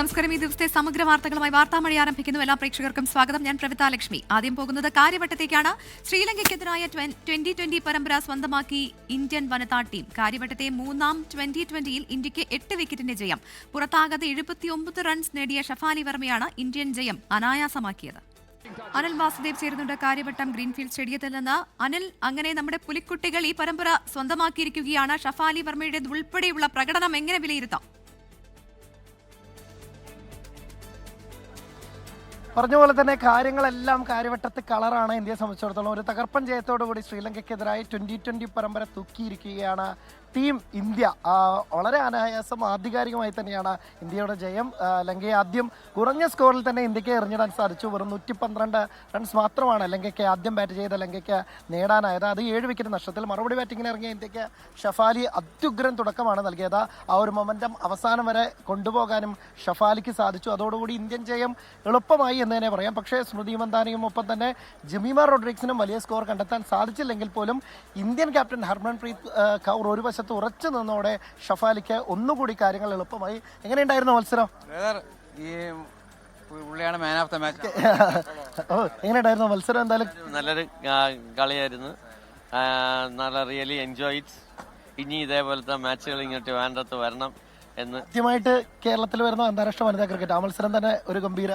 നമസ്കാരം. ഈ ദിവസത്തെ സമഗ്ര വാർത്തകളുമായി വാർത്താമഴി ആരംഭിക്കുന്നു. എല്ലാ പ്രേക്ഷകർക്കും സ്വാഗതം. ഞാൻ പ്രവിത ലക്ഷ്മി. ആദ്യം പോകുന്നത് കാര്യവട്ടത്തേക്കാണ്. ശ്രീലങ്കയ്ക്കെതിരായ 2020 പരമ്പര സ്വന്തമാക്കി ഇന്ത്യൻ വനിതാ ടീം. കാര്യവട്ടത്തെ മൂന്നാം 2020യിൽ ഇന്ത്യക്ക് 8 വിക്കറ്റിന്റെ ജയം. പുറത്താകാതെ 79 റൺസ് നേടിയ ഷഫാലി വർമ്മയാണ് ഇന്ത്യൻ ജയം അനായാസമാക്കിയത്. അനിൽ വാസുദേവ് ചേരുന്നുണ്ട് കാര്യവട്ടം ഗ്രീൻഫീൽഡ് സ്റ്റേഡിയത്തിൽ നിന്ന്. അനിൽ, അങ്ങനെ നമ്മുടെ പുലിക്കുട്ടികൾ ഈ പരമ്പര സ്വന്തമാക്കിയിരിക്കുകയാണ്. ഷഫാലി വർമ്മയുടെ ഉൾപ്പെടെയുള്ള പ്രകടനം എങ്ങനെ വിലയിരുത്താം? പറഞ്ഞ പോലെ തന്നെ കാര്യങ്ങളെല്ലാം കാര്യവട്ടത്ത് കളറാണ്. ഇന്ത്യയെ സംബന്ധിച്ചിടത്തോളം ഒരു തകർപ്പൻ ജയത്തോടുകൂടി ശ്രീലങ്കയ്ക്കെതിരായി 2020 പരമ്പര തൂക്കിയിരിക്കുകയാണ് ടീം ഇന്ത്യ. വളരെ അനായാസം ആധികാരികമായി തന്നെയാണ് ഇന്ത്യയുടെ ജയം. ലങ്കയെ ആദ്യം കുറഞ്ഞ സ്കോറിൽ തന്നെ ഇന്ത്യക്ക് എറിഞ്ഞിടാൻ സാധിച്ചു. വെറും 112 റൺസ് മാത്രമാണ് ലങ്കയ്ക്ക് ആദ്യം ബാറ്റ് ചെയ്ത ലങ്കയ്ക്ക് നേടാനായത്. അത് 7 വിക്കറ്റ് നഷ്ടത്തിൽ. മറുപടി ബാറ്റിങ്ങിന് ഇറങ്ങിയ ഇന്ത്യക്ക് ഷഫാലി അത്യുഗ്രൻ തുടക്കമാണ് നൽകിയത്. ആ ഒരു മൊമെന്റം അവസാനം വരെ കൊണ്ടുപോകാനും ഷഫാലിക്ക് സാധിച്ചു. അതോടുകൂടി ഇന്ത്യൻ ജയം എളുപ്പമായി എന്ന് തന്നെ പറയാം. പക്ഷേ സ്മൃതി മന്ദാനയും ഒപ്പം തന്നെ ജമീമ റോഡ്രിക്സിനും വലിയ സ്കോർ കണ്ടെത്താൻ സാധിച്ചില്ലെങ്കിൽ പോലും ഇന്ത്യൻ ക്യാപ്റ്റൻ ഹർമൻപ്രീത് കൗർ ഒരു വശത്ത് ഉറച്ചു നിന്നോടെ ഷഫാലിക്ക് ഒന്നുകൂടി കാര്യങ്ങൾ എളുപ്പമായി. എങ്ങനെയുണ്ടായിരുന്നു മത്സരം? എങ്ങനെയുണ്ടായിരുന്നു മത്സരം? എന്തായാലും നല്ലൊരു കളിയായിരുന്നു. നല്ല റിയലി എൻജോയ് ഇറ്റ്. ഇനി ഇതേപോലത്തെ മാച്ചുകൾ ഇങ്ങോട്ട് വേണ്ടത് വരണം എന്ന്. ആദ്യമായിട്ട് കേരളത്തിൽ വരുന്ന അന്താരാഷ്ട്ര വനിതാ ക്രിക്കറ്റ് ആ മത്സരം തന്നെ ഒരു ഗംഭീര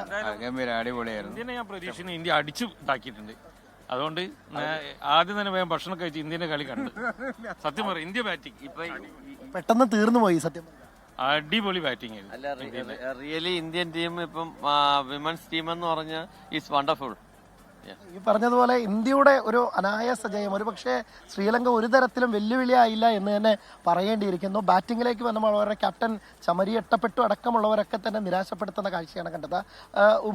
അടിപൊളിയായിരുന്നു. ഇന്ത്യനെ ഞാൻ പ്രതീക്ഷിക്കുന്നു ഇന്ത്യ അടിച്ചു ഇതാക്കിയിട്ടുണ്ട്. അതുകൊണ്ട് ആദ്യം തന്നെ വേഗം ഭക്ഷണം കഴിച്ച് ഇന്ത്യന്റെ കളി കണ്ടു. സത്യം പറയും, ഇന്ത്യ ബാറ്റിംഗ് ഇപ്പൊ പെട്ടെന്ന് തീർന്നു പോയി. സത്യം അടിപൊളി ബാറ്റിംഗ്. റിയലി ഇന്ത്യൻ ടീം ഇപ്പം വിമൻസ് ടീം എന്ന് പറഞ്ഞാൽ ഈസ് വണ്ടർഫുൾ. ഈ പറഞ്ഞതുപോലെ ഇന്ത്യയുടെ ഒരു അനായാസ ജയം. ഒരു പക്ഷേ ശ്രീലങ്ക ഒരു തരത്തിലും വെല്ലുവിളിയായില്ല എന്ന് തന്നെ പറയേണ്ടിയിരിക്കുന്നു. ബാറ്റിങ്ങിലേക്ക് വന്നപ്പോൾ അവരുടെ ക്യാപ്റ്റൻ ചമരി എട്ടപ്പെട്ടു അടക്കമുള്ളവരൊക്കെ തന്നെ നിരാശപ്പെടുത്തുന്ന കാഴ്ചയാണ് കണ്ടത്.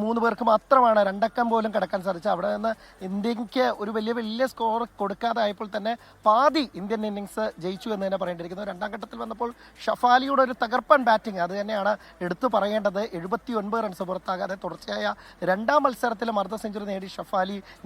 3 പേർക്ക് മാത്രമാണ് 2 അക്കം പോലും കടക്കാൻ സാധിച്ചത്. അവിടെ നിന്ന് ഇന്ത്യക്ക് ഒരു വലിയ സ്കോർ കൊടുക്കാതെ ആയപ്പോൾ തന്നെ പാതി ഇന്ത്യൻ ഇന്നിങ്സ് ജയിച്ചു എന്ന് തന്നെ പറയേണ്ടിയിരിക്കുന്നു. 2ാം ഘട്ടത്തിൽ വന്നപ്പോൾ ഷഫാലിയുടെ ഒരു തകർപ്പൻ ബാറ്റിംഗ് അത് തന്നെയാണ് എടുത്തു പറയേണ്ടത്. 79 റൺസ് പുറത്താകാതെ തുടർച്ചയായ 2ാം മത്സരത്തിലും അർദ്ധ സെഞ്ചുറി നേടി ഷഫാലി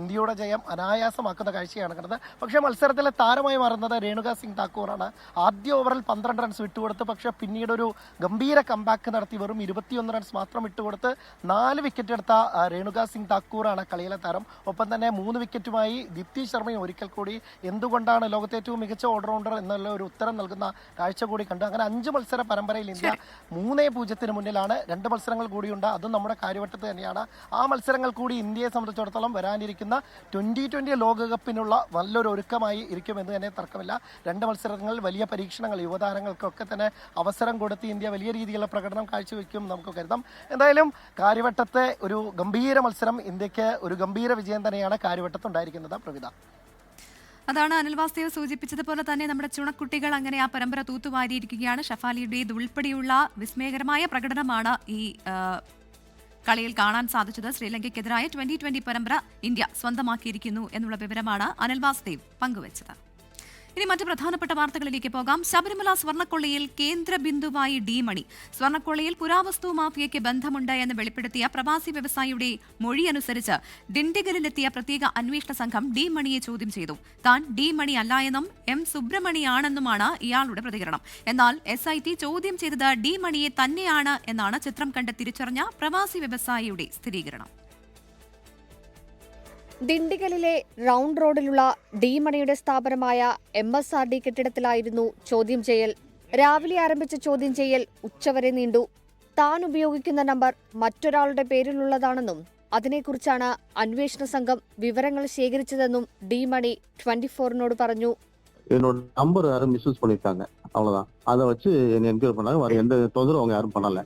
ഇന്ത്യയുടെ ജയം അനായാസമാക്കുന്ന കാഴ്ചയാണ് കണ്ടത്. പക്ഷേ മത്സരത്തിലെ താരമായി മാറുന്നത് രേണുക സിംഗ് താക്കൂറാണ്. ആദ്യ ഓവറിൽ 12 റൺസ് വിട്ടുകൊടുത്ത് പക്ഷേ പിന്നീട് ഒരു ഗംഭീര കംബാക്ക് നടത്തി വെറും 21 റൺസ് മാത്രം വിട്ടുകൊടുത്ത് 4 വിക്കറ്റ് എടുത്ത രേണുക സിംഗ് താക്കൂറാണ് കളിയിലെ താരം. ഒപ്പം തന്നെ 3 വിക്കറ്റുമായി ദീപ്തി ശർമ്മയും ഒരിക്കൽ കൂടി എന്തുകൊണ്ടാണ് ലോകത്തെ ഏറ്റവും മികച്ച ഓൾറൗണ്ടർ എന്നുള്ള ഒരു ഉത്തരം നൽകുന്ന കാഴ്ച കൂടി കണ്ടു. അങ്ങനെ 5 മത്സര പരമ്പരയിൽ ഇന്ത്യ 3-0 മുന്നിലാണ്. 2 മത്സരങ്ങൾ കൂടിയുണ്ട്, അതും നമ്മുടെ കാര്യവട്ടത്ത് തന്നെയാണ്. ആ മത്സരങ്ങൾ കൂടി ഇന്ത്യയെ സംബന്ധിച്ചിടത്തോളം വരാനിരിക്കുന്ന 2020 ലോകകപ്പിനുള്ള നല്ലൊരു ഒരുക്കമായി ഇരിക്കുമെന്ന് തന്നെ തർക്കമില്ല. 2 മത്സരങ്ങളിൽ വലിയ പരീക്ഷണങ്ങൾ യുവതാരങ്ങൾക്കൊക്കെ തന്നെ അവസരം കൊടുത്ത് ഇന്ത്യ വലിയ രീതിയിലുള്ള പ്രകടനം കാഴ്ചവെക്കും നമുക്ക് കരുതാം. എന്തായാലും കാര്യവട്ടത്തെ ഒരു ഗംഭീര മത്സരം, ഇന്ത്യക്ക് ഒരു ഗംഭീര വിജയം തന്നെയാണ് കാര്യവട്ടത്ത് ഉണ്ടായിരിക്കുന്നത്. പ്രവിത, അതാണ് അനിൽ വാസുദേവ് സൂചിപ്പിച്ചതുപോലെ തന്നെ നമ്മുടെ ചുണക്കുട്ടികൾ അങ്ങനെ ആ പരമ്പര തൂത്തുവാരിയിരിക്കുകയാണ്. ഷഫാലിയുടേത് ഉൾപ്പെടെയുള്ള വിസ്മയകരമായ പ്രകടനമാണ് ഈ കളിയിൽ കാണാൻ സാധിച്ചത്. ശ്രീലങ്കയ്ക്കെതിരായ 2020 പരമ്പര ഇന്ത്യ സ്വന്തമാക്കിയിരിക്കുന്നു എന്നുള്ള വിവരമാണ് അനിൽ വാസുദേവ് പങ്കുവച്ചത്. ഇനി മറ്റ് പ്രധാനപ്പെട്ട വാർത്തകളിലേക്ക് പോകാം. ശബരിമല സ്വർണ്ണക്കൊള്ളയിൽ കേന്ദ്ര ബിന്ദുവായി ഡി മണി. സ്വർണ്ണക്കൊള്ളയിൽ പുരാവസ്തു മാഫിയയ്ക്ക് ബന്ധമുണ്ട് എന്ന് വെളിപ്പെടുത്തിയ പ്രവാസി വ്യവസായിയുടെ മൊഴിയനുസരിച്ച് ഡിണ്ടിഗലിലെത്തിയ പ്രത്യേക അന്വേഷണ സംഘം ഡി മണിയെ ചോദ്യം ചെയ്തു. താൻ ഡി മണി അല്ല എന്നും എം സുബ്രഹ്മണിയാണെന്നുമാണ് ഇയാളുടെ പ്രതികരണം. എന്നാൽ SIT ചോദ്യം ചെയ്തത് ഡി മണിയെ തന്നെയാണ് എന്നാണ് ചിത്രം കണ്ട് തിരിച്ചറിഞ്ഞ പ്രവാസി വ്യവസായിയുടെ സ്ഥിരീകരണം. ദിണ്ടിഗലിലെ റൌണ്ട് റോഡിലുള്ള ഡി മണിയുടെ സ്ഥാപനമായ MSRD കെട്ടിടത്തിലായിരുന്നു ചോദ്യം ചെയ്യൽ. രാവിലെ ആരംഭിച്ച ചോദ്യം ചെയ്യൽ ഉച്ചവരെ നീണ്ടു. താൻ ഉപയോഗിക്കുന്ന നമ്പർ മറ്റൊരാളുടെ പേരിലുള്ളതാണെന്നും അതിനെക്കുറിച്ചാണ് അന്വേഷണ സംഘം വിവരങ്ങൾ ശേഖരിച്ചതെന്നും ഡി മണി 24-നോട് പറഞ്ഞു. என்னோட நம்பர் யாரும் மிஸ்யூஸ் பண்ணிருக்காங்க, அவ்வளவுதான். அதை வச்சு என்ன என்கொயரி பண்ணாங்க. வேற எந்த தொந்தரவும் அவங்க யாரும் பண்ணல.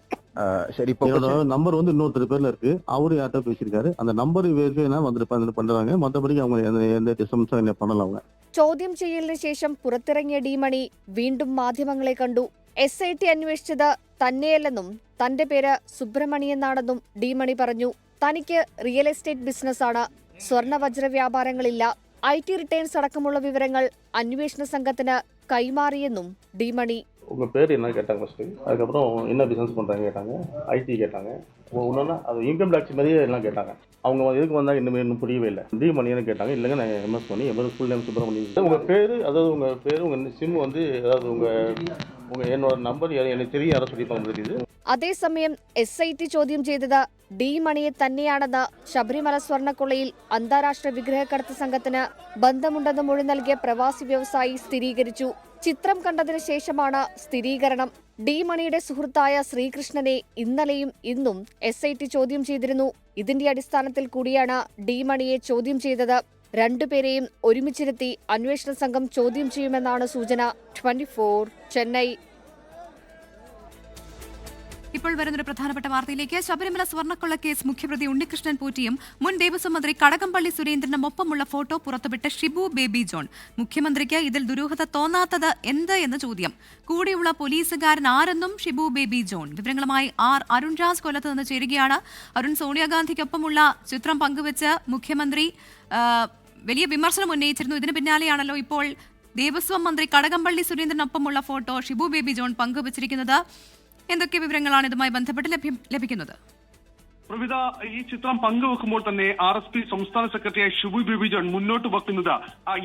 சரி, என்னோட நம்பர் வந்து இன்னொருத்தர் பேர்ல இருக்கு. அவரு யார்கிட்ட பேசியிருக்காரு. அந்த நம்பர் வெரிஃபை வந்துட்டு பண்றாங்க. மற்றபடி அவங்க எந்த டிஸ்டர்பன்ஸும் என்ன பண்ணல. அவங்க ചോദ്യം ചെയ്യലിന് ശേഷം പുറത്തിറങ്ങിയ ഡി മണി വീണ്ടും മാധ്യമങ്ങളെ കണ്ടു. SIT അന്വേഷിച്ചത് തന്നെയല്ലെന്നും തന്റെ പേര് സുബ്രഹ്മണിയെന്നാണെന്നും ഡി മണി പറഞ്ഞു. തനിക്ക് റിയൽ എസ്റ്റേറ്റ് ബിസിനസ്സാണ്, സ്വർണ്ണ വജ്ര വ്യാപാരങ്ങളില്ല. IT റിട്ടേൺസ് അടക്കമുള്ള വിവരങ്ങൾ അന്വേഷണ സംഘത്തിന് കൈമാറിയെന്നും ഡി മണി. உங்க பேர் என்ன கேட்டாங்க ஃபர்ஸ்ட். அதுக்கப்புறம் என்ன பிசினஸ் பண்றாங்க கேட்டாங்க. IT கேட்டாங்க. ஒன்னொன்னா அது இன்கம் டாக்ஸ் மாதிரியே எல்லாம் கேட்டாங்க. அவங்க எதுக்கு வந்தாங்க இன்னும் புரியவே இல்லை. டி மணின்னு கேட்டாங்க. இல்லைங்க நான் MS மணி, MS ஃபுல் நேம் சுப்ரமணியன். உங்க பேரு, அதாவது உங்க பேரு, உங்க சிம் வந்து, அதாவது உங்க என்னோட நம்பர் எனக்கு தெரியும், யாரை சொல்லிப்பாங்க தெரியுது. അതേസമയം SIT ചോദ്യം ചെയ്തത് ഡി മണിയെ തന്നെയാണെന്ന് ശബരിമല സ്വർണ്ണക്കൊള്ളയിൽ അന്താരാഷ്ട്ര വിഗ്രഹക്കടത്ത് സംഘത്തിന് ബന്ധമുണ്ടെന്ന് മൊഴി നൽകിയ പ്രവാസി വ്യവസായി സ്ഥിരീകരിച്ചു. ചിത്രം കണ്ടതിന് ശേഷമാണ് സ്ഥിരീകരണം. ഡി മണിയുടെ സുഹൃത്തായ ശ്രീകൃഷ്ണനെ ഇന്നലെയും ഇന്നും SIT ചോദ്യം ചെയ്തിരുന്നു. ഇതിന്റെ അടിസ്ഥാനത്തിൽ കൂടിയാണ് ഡി മണിയെ ചോദ്യം ചെയ്തത്. രണ്ടുപേരെയും ഒരുമിച്ചിരുത്തി അന്വേഷണ സംഘം ചോദ്യം ചെയ്യുമെന്നാണ് സൂചന. 24 ചെന്നൈ. ഇപ്പോൾ വരുന്നൊരു പ്രധാനപ്പെട്ട വാർത്തയിലേക്ക്. ശബരിമല സ്വർണ്ണക്കൊള്ള കേസ് മുഖ്യപ്രതി ഉണ്ണികൃഷ്ണൻ പോറ്റിയും മുൻ ദേവസ്വം മന്ത്രി കടകംപള്ളി സുരേന്ദ്രനും ഒപ്പമുള്ള ഫോട്ടോ പുറത്തുവിട്ട ഷിബു ബേബി ജോൺ. മുഖ്യമന്ത്രിക്ക് ഇതിൽ ദുരൂഹത തോന്നാത്തത് എന്ത് എന്ന ചോദ്യം. കൂടെയുള്ള പോലീസുകാരൻ ആരെന്നും ഷിബു ബേബി ജോൺ. വിവരങ്ങളുമായി അരുൺ രാജ് കൊല്ലത്ത് നിന്ന് ചേരുകയാണ്. അരുൺ, സോണിയാഗാന്ധിക്കൊപ്പമുള്ള ചിത്രം പങ്കുവച്ച് മുഖ്യമന്ത്രി വലിയ വിമർശനം ഉന്നയിച്ചിരുന്നു. ഇതിന് പിന്നാലെയാണല്ലോ ഇപ്പോൾ ദേവസ്വം മന്ത്രി കടകംപള്ളി സുരേന്ദ്രനൊപ്പമുള്ള ഫോട്ടോ ഷിബു ബേബി ജോൺ പങ്കുവച്ചിരിക്കുന്നത്. എന്തൊക്കെ വിവരങ്ങളാണ് ഇതുമായി ബന്ധപ്പെട്ട് ലഭിക്കുന്നത്? പ്രവിത, ഈ ചിത്രം പങ്കുവെക്കുമ്പോൾ തന്നെ RSP സംസ്ഥാന സെക്രട്ടറിയായ ഷിബു ബേബി ജോൺ മുന്നോട്ട് വെക്കുന്നത്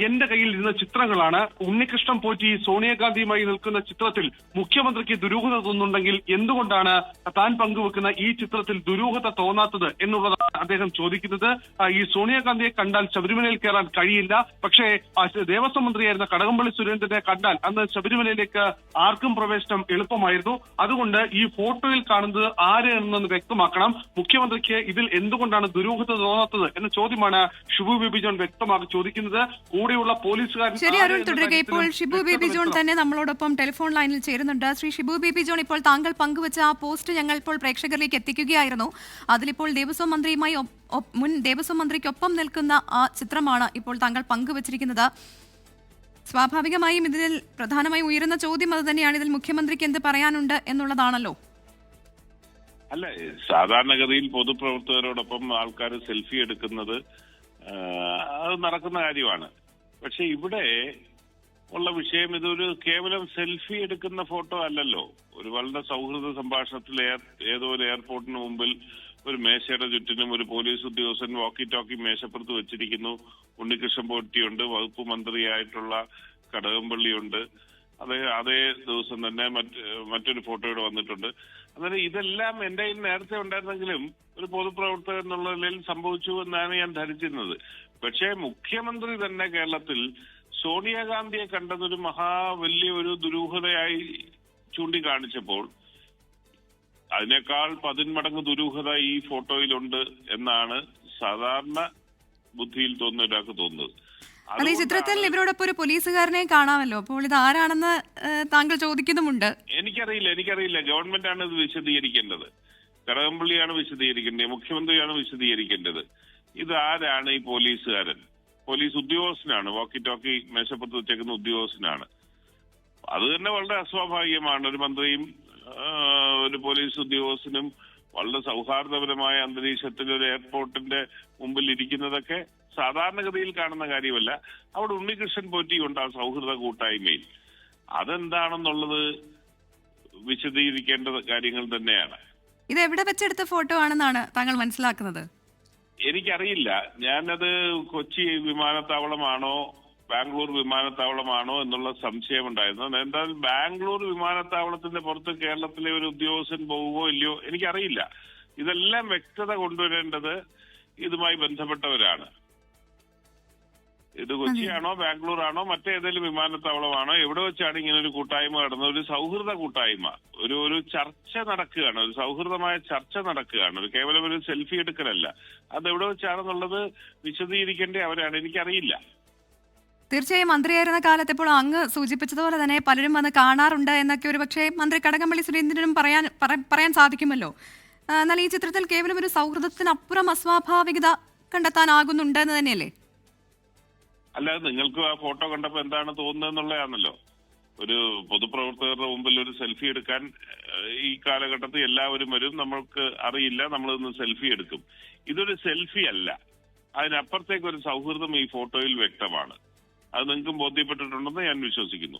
എന്റെ കയ്യിൽ ഇരുന്ന ചിത്രങ്ങളാണ്. ഉണ്ണികൃഷ്ണൻ പോറ്റി സോണിയാഗാന്ധിയുമായി നിൽക്കുന്ന ചിത്രത്തിൽ മുഖ്യമന്ത്രിക്ക് ദുരൂഹത തോന്നുന്നുണ്ടെങ്കിൽ എന്തുകൊണ്ടാണ് താൻ പങ്കുവെക്കുന്ന ഈ ചിത്രത്തിൽ ദുരൂഹത തോന്നാത്തത് എന്നുള്ളതാണ് അദ്ദേഹം ചോദിക്കുന്നത്. ഈ സോണിയാഗാന്ധിയെ കണ്ടാൽ ശബരിമലയിൽ കയറാൻ കഴിയില്ല. പക്ഷേ ദേവസ്വം മന്ത്രിയായിരുന്ന കടകംപള്ളി സുരേന്ദ്രനെ കണ്ടാൽ അന്ന് ശബരിമലയിലേക്ക് ആർക്കും പ്രവേശനം എളുപ്പമായിരുന്നു. അതുകൊണ്ട് ഈ ഫോട്ടോയിൽ കാണുന്നത് ആര് എന്നൊന്ന് വ്യക്തമാക്കണം. മുഖ്യമന്ത്രിക്ക് ഇതിൽ എന്തുകൊണ്ടാണ് ദുരൂഹത തോന്നാത്തത് എന്ന ചോദ്യമാണ് ഷിബു ബേബി ജോൺ വ്യക്തമാക്കി ചോദിക്കുന്നത്. കൂടെയുള്ള പോലീസുകാരൻ. ശരി അരുൺ, തുടരുക. ഇപ്പോൾ ഷിബു ബേബി ജോൺ തന്നെ നമ്മളോടൊപ്പം ടെലിഫോൺ ലൈനിൽ ചേരുന്നുണ്ട്. ശ്രീ ഷിബു ബേബി ജോൺ, ഇപ്പോൾ താങ്കൾ പങ്കുവച്ച ആ പോസ്റ്റ് ഞങ്ങൾ ഇപ്പോൾ പ്രേക്ഷകരിലേക്ക് എത്തിക്കുകയായിരുന്നു. അതിലിപ്പോൾ ദേവസ്വം മന്ത്രിയുമായി മുൻ ദേവസ്വം മന്ത്രിക്കൊപ്പം നിൽക്കുന്ന ആ ചിത്രമാണ് ഇപ്പോൾ താങ്കൾ പങ്കുവച്ചിരിക്കുന്നത്. സ്വാഭാവികമായും ഇതിൽ പ്രധാനമായും ഉയരുന്ന ചോദ്യം അത് തന്നെയാണ്. ഇതിൽ മുഖ്യമന്ത്രിക്ക് എന്ത് പറയാനുണ്ട് എന്നുള്ളതാണല്ലോ. അല്ല, സാധാരണഗതിയിൽ പൊതുപ്രവർത്തകരോടൊപ്പം ആൾക്കാർ സെൽഫി എടുക്കുന്നത് അത് നടക്കുന്ന കാര്യമാണ്. പക്ഷെ ഇവിടെ ഉള്ള വിഷയം ഇതൊരു കേവലം സെൽഫി എടുക്കുന്ന ഫോട്ടോ അല്ലല്ലോ. ഒരു വളരെ സൗഹൃദ സംഭാഷണത്തിൽ ഏതോ ഒരു എയർപോർട്ടിന് മുമ്പിൽ ഒരു മേശയുടെ ചുറ്റിനും ഒരു പോലീസ് ഉദ്യോഗസ്ഥൻ വാക്കി ടോക്കി മേശപ്പുറത്ത് വെച്ചിരിക്കുന്നു. ഉണ്ണികൃഷ്ണൻ പോറ്റിയുണ്ട്, വകുപ്പ് മന്ത്രിയായിട്ടുള്ള കടകംപള്ളിയുണ്ട്. അതേ ദിവസം തന്നെ മറ്റൊരു ഫോട്ടോയുടെ വന്നിട്ടുണ്ട്. അതായത് ഇതെല്ലാം എന്റെ കയ്യിൽ നേരത്തെ ഉണ്ടായിരുന്നെങ്കിലും ഒരു പൊതുപ്രവർത്തകൻ എന്നുള്ള നിലയിൽ സംഭവിച്ചു എന്നാണ് ഞാൻ ധരിച്ചിരുന്നത്. പക്ഷേ മുഖ്യമന്ത്രി തന്നെ കേരളത്തിൽ സോണിയാഗാന്ധിയെ കണ്ടതൊരു വലിയൊരു ദുരൂഹതയായി ചൂണ്ടിക്കാണിച്ചപ്പോൾ അതിനേക്കാൾ 10 മടങ്ങ് ദുരൂഹത ഈ ഫോട്ടോയിലുണ്ട് എന്നാണ് സാധാരണ ബുദ്ധിയിൽ തോന്നുന്ന ഒരാൾക്ക് തോന്നുന്നത്. അതെ, ഈ ചിത്രത്തിൽ ഇവരോടൊപ്പം ഒരു പോലീസുകാരനെ കാണാമല്ലോ. അപ്പോൾ ഇത് ആരാണെന്ന് താങ്കൾ ചോദിക്കുന്നുമുണ്ട്. എനിക്കറിയില്ല. ഗവൺമെന്റാണ് ഇത് വിശദീകരിക്കേണ്ടത്. കടകംപള്ളിയാണ് വിശദീകരിക്കേണ്ടത്, മുഖ്യമന്ത്രിയാണ് വിശദീകരിക്കേണ്ടത്. ഇത് ആരാണ് ഈ പോലീസുകാരൻ? പോലീസ് ഉദ്യോഗസ്ഥനാണ്, വാക്കി ടോക്കി മേശപ്പുറത്ത് വെച്ചേക്കുന്ന ഉദ്യോഗസ്ഥനാണ്. അത് തന്നെ വളരെ അസ്വാഭാവികമാണ്. ഒരു മന്ത്രിയും ഒരു പോലീസ് ഉദ്യോഗസ്ഥനും വളരെ സൗഹാർദ്ദപരമായ അന്തരീക്ഷത്തിൽ ഒരു എയർപോർട്ടിന്റെ മുമ്പിൽ ഇരിക്കുന്നതൊക്കെ സാധാരണഗതിയിൽ കാണുന്ന കാര്യമല്ല. അവിടെ ഉണ്ണികൃഷ്ണൻ പോറ്റിയുണ്ട് ആ സൗഹൃദ കൂട്ടായ്മയിൽ. അതെന്താണെന്നുള്ളത് വിശദീകരിക്കേണ്ട കാര്യങ്ങൾ തന്നെയാണ്. ഇത് എവിടെ വെച്ചെടുത്ത ഫോട്ടോ ആണെന്നാണ് താങ്കൾ മനസ്സിലാക്കുന്നത്? എനിക്കറിയില്ല. ഞാനത് കൊച്ചി വിമാനത്താവളമാണോ ബാംഗ്ലൂർ വിമാനത്താവളമാണോ എന്നുള്ള സംശയമുണ്ടായിരുന്നു. എന്തായാലും ബാംഗ്ലൂർ വിമാനത്താവളത്തിന്റെ പുറത്ത് കേരളത്തിലെ ഒരു ഉദ്യോഗസ്ഥൻ പോകുമോ ഇല്ലയോ എനിക്കറിയില്ല. ഇതെല്ലാം വ്യക്തത കൊണ്ടുവരേണ്ടത് ഇതുമായി ബന്ധപ്പെട്ടവരാണ്. ഇത് കൊച്ചിയാണോ ബാംഗ്ലൂർ ആണോ മറ്റേതെങ്കിലും വിമാനത്താവളമാണോ എവിടെ വെച്ചാണ് ഇങ്ങനെ ഒരു കൂട്ടായ്മ നടന്നത്? ഒരു സൗഹൃദ കൂട്ടായ്മ, ഒരു ചർച്ച നടക്കുകയാണ്, ഒരു സൗഹൃദമായ ചർച്ച നടക്കുകയാണ്. ഒരു കേവലം ഒരു സെൽഫി എടുക്കലല്ല. അത് എവിടെ വെച്ചാണെന്നുള്ളത് വിശദീകരിക്കേണ്ട അവരാണ്. എനിക്കറിയില്ല. തീർച്ചയായും മന്ത്രിയായിരുന്ന കാലത്ത് ഇപ്പോൾ അങ്ങ് സൂചിപ്പിച്ചതുപോലെ തന്നെ പലരും വന്ന് കാണാറുണ്ട് എന്നൊക്കെ ഒരു പക്ഷേ മന്ത്രി കടകംപള്ളി സുരേന്ദ്രനും പറയാൻ സാധിക്കുമല്ലോ. എന്നാൽ ഈ ചിത്രത്തിൽ കേവലം ഒരു സൗഹൃദത്തിനപ്പുറം അസ്വാഭാവികത കണ്ടെത്താനാകുന്നുണ്ട് എന്ന് തന്നെയല്ലേ? അല്ലാതെ നിങ്ങൾക്ക് ആ ഫോട്ടോ കണ്ടപ്പോ എന്താണ് തോന്നുന്നത് എന്നുള്ളതാണല്ലോ. ഒരു പൊതുപ്രവർത്തകരുടെ മുമ്പിൽ ഒരു സെൽഫി എടുക്കാൻ ഈ കാലഘട്ടത്തിൽ എല്ലാവരും വരും. നമ്മൾക്ക് അറിയില്ല, നമ്മളിന്ന് സെൽഫി എടുക്കും. ഇതൊരു സെൽഫി അല്ല, അതിനപ്പുറത്തേക്ക് ഒരു സൗഹൃദം ഈ ഫോട്ടോയിൽ വ്യക്തമാണ്. അത് നിങ്ങൾക്കും ബോധ്യപ്പെട്ടിട്ടുണ്ടെന്ന് ഞാൻ വിശ്വസിക്കുന്നു.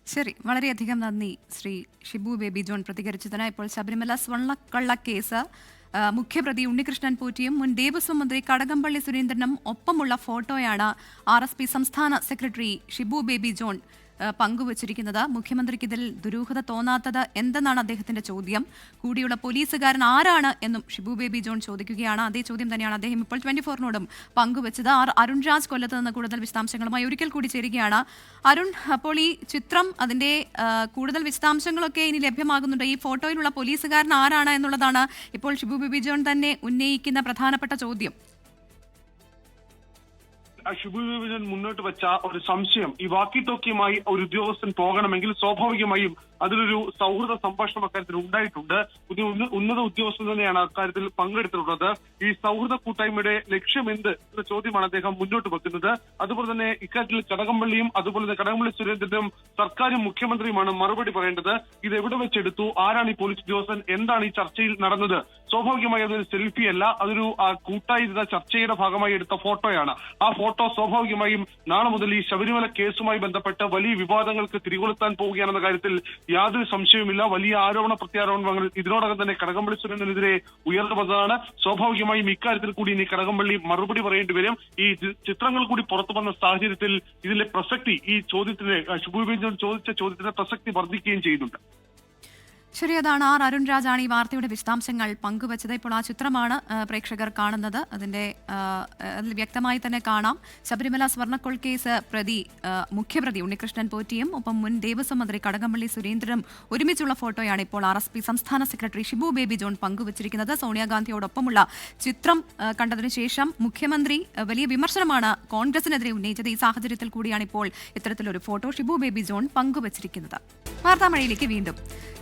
ശരി, വളരെയധികം നന്ദി ശ്രീ ഷിബു ബേബി ജോൺ പ്രതികരിച്ചതിന്. ഇപ്പോൾ ശബരിമല സ്വർണ്ണക്കള്ള കേസ് മുഖ്യപ്രതി ഉണ്ണികൃഷ്ണൻ പോറ്റിയും മുൻ ദേവസ്വം മന്ത്രി കടകംപള്ളി സുരേന്ദ്രനും ഒപ്പമുള്ള ഫോട്ടോയാണ് RSP സംസ്ഥാന സെക്രട്ടറി ഷിബു ബേബി ജോൺ പങ്കുവച്ചിരിക്കുന്നത്. മുഖ്യമന്ത്രിക്ക് ഇതിൽ ദുരൂഹത തോന്നാത്തത് എന്തെന്നാണ് അദ്ദേഹത്തിന്റെ ചോദ്യം. കൂടിയുള്ള പോലീസുകാരൻ ആരാണ് എന്നും ഷിബു ബേബി ജോൺ ചോദിക്കുകയാണ്. അതേ ചോദ്യം തന്നെയാണ് അദ്ദേഹം ഇപ്പോൾ 24-നോടും പങ്കുവച്ചത്. അരുൺ രാജ് കൊല്ലത്ത് നിന്ന് കൂടുതൽ വിശദാംശങ്ങളുമായി ഒരിക്കൽ കൂടി ചേരുകയാണ്. അരുൺ, അപ്പോൾ ഈ ചിത്രം അതിന്റെ കൂടുതൽ വിശദാംശങ്ങളൊക്കെ ഇനി ലഭ്യമാകുന്നുണ്ട്. ഈ ഫോട്ടോയിലുള്ള പോലീസുകാരൻ ആരാണ് എന്നുള്ളതാണ് ഇപ്പോൾ ഷിബു ബേബി ജോൺ തന്നെ ഉന്നയിക്കുന്ന പ്രധാനപ്പെട്ട ചോദ്യം. ഷിബു ബേബി ജോൺ മുന്നോട്ട് വെച്ച ഒരു സംശയം, ഈ വാക്കി ടോക്കിയുമായി ഒരു ഉദ്യോഗസ്ഥൻ പോകണമെങ്കിൽ സ്വാഭാവികമായും അതിലൊരു സൗഹൃദ സംഭാഷണം അക്കാര്യത്തിൽ ഉണ്ടായിട്ടുണ്ട്. ഉന്നത ഉദ്യോഗസ്ഥൻ തന്നെയാണ് അക്കാര്യത്തിൽ പങ്കെടുത്തിട്ടുള്ളത്. ഈ സൗഹൃദ കൂട്ടായ്മയുടെ ലക്ഷ്യം എന്ത് എന്ന ചോദ്യമാണ് അദ്ദേഹം മുന്നോട്ട് വെക്കുന്നത്. അതുപോലെ തന്നെ ഇക്കാര്യത്തിൽ കടകംപള്ളിയും അതുപോലെ തന്നെ കടകംപള്ളി സുരേന്ദ്രനും സർക്കാരും മുഖ്യമന്ത്രിയുമാണ് മറുപടി പറയേണ്ടത്. ഇത് എവിടെ വെച്ചെടുത്തു, ആരാണ് ഈ പോലീസ് ഉദ്യോഗസ്ഥൻ, എന്താണ് ഈ ചർച്ചയിൽ നടന്നത്? സ്വാഭാവികമായി അതൊരു സെൽഫി അല്ല, അതൊരു കൂട്ടായിരുന്ന ചർച്ചയുടെ ഭാഗമായി എടുത്ത ഫോട്ടോയാണ്. ആ ഫോട്ടോ സ്വാഭാവികമായും നാളെ മുതൽ ഈ ശബരിമല കേസുമായി ബന്ധപ്പെട്ട് വലിയ വിവാദങ്ങൾക്ക് തിരികൊളുത്താൻ പോവുകയാണെന്ന കാര്യത്തിൽ യാതൊരു സംശയവുമില്ല. വലിയ ആരോപണ പ്രത്യാരോപണങ്ങൾ ഇതിനോടകം തന്നെ കടകംപള്ളി സുരേന്ദ്രനെതിരെ ഉയർന്നു വന്നതാണ്. സ്വാഭാവികമായും ഇക്കാര്യത്തിൽ കൂടി ഇനി കടകംപള്ളി മറുപടി പറയേണ്ടി വരും. ഈ ചിത്രങ്ങൾ കൂടി പുറത്തു വന്ന സാഹചര്യത്തിൽ ഇതിലെ പ്രസക്തി, ഈ ചോദ്യത്തിന് ഷിബു ബേബി ജോൺ ചോദിച്ച ചോദ്യത്തിന്റെ പ്രസക്തി വർദ്ധിക്കുകയും ചെയ്യുന്നുണ്ട്. ശരി, അതാണ് അരുൺ രാജാണ് ഈ വാർത്തയുടെ വിശദാംശങ്ങൾ പങ്കുവച്ചത്. ഇപ്പോൾ ആ ചിത്രമാണ് പ്രേക്ഷകർ കാണുന്നത്. അതിൽ വ്യക്തമായി തന്നെ കാണാം ശബരിമല സ്വർണ്ണക്കൊൾ കേസ് മുഖ്യപ്രതി ഉണ്ണികൃഷ്ണൻ പോറ്റിയും ഒപ്പം മുൻ ദേവസ്വം മന്ത്രി കടകംപള്ളി സുരേന്ദ്രനും ഒരുമിച്ചുള്ള ഫോട്ടോയാണ് ഇപ്പോൾ RSP സംസ്ഥാന സെക്രട്ടറി ഷിബു ബേബി ജോൺ പങ്കുവച്ചിരിക്കുന്നത്. സോണിയാഗാന്ധിയോടൊപ്പമുള്ള ചിത്രം കണ്ടതിനു ശേഷം മുഖ്യമന്ത്രി വലിയ വിമർശനമാണ് കോൺഗ്രസിനെതിരെ ഉന്നയിച്ചത്. ഈ സാഹചര്യത്തിൽ കൂടിയാണ് ഇപ്പോൾ ഇത്തരത്തിലൊരു ഫോട്ടോ ഷിബു ബേബി ജോൺ പങ്കുവച്ചിരിക്കുന്നത്. വാർത്താമഴയിലേക്ക് വീണ്ടും.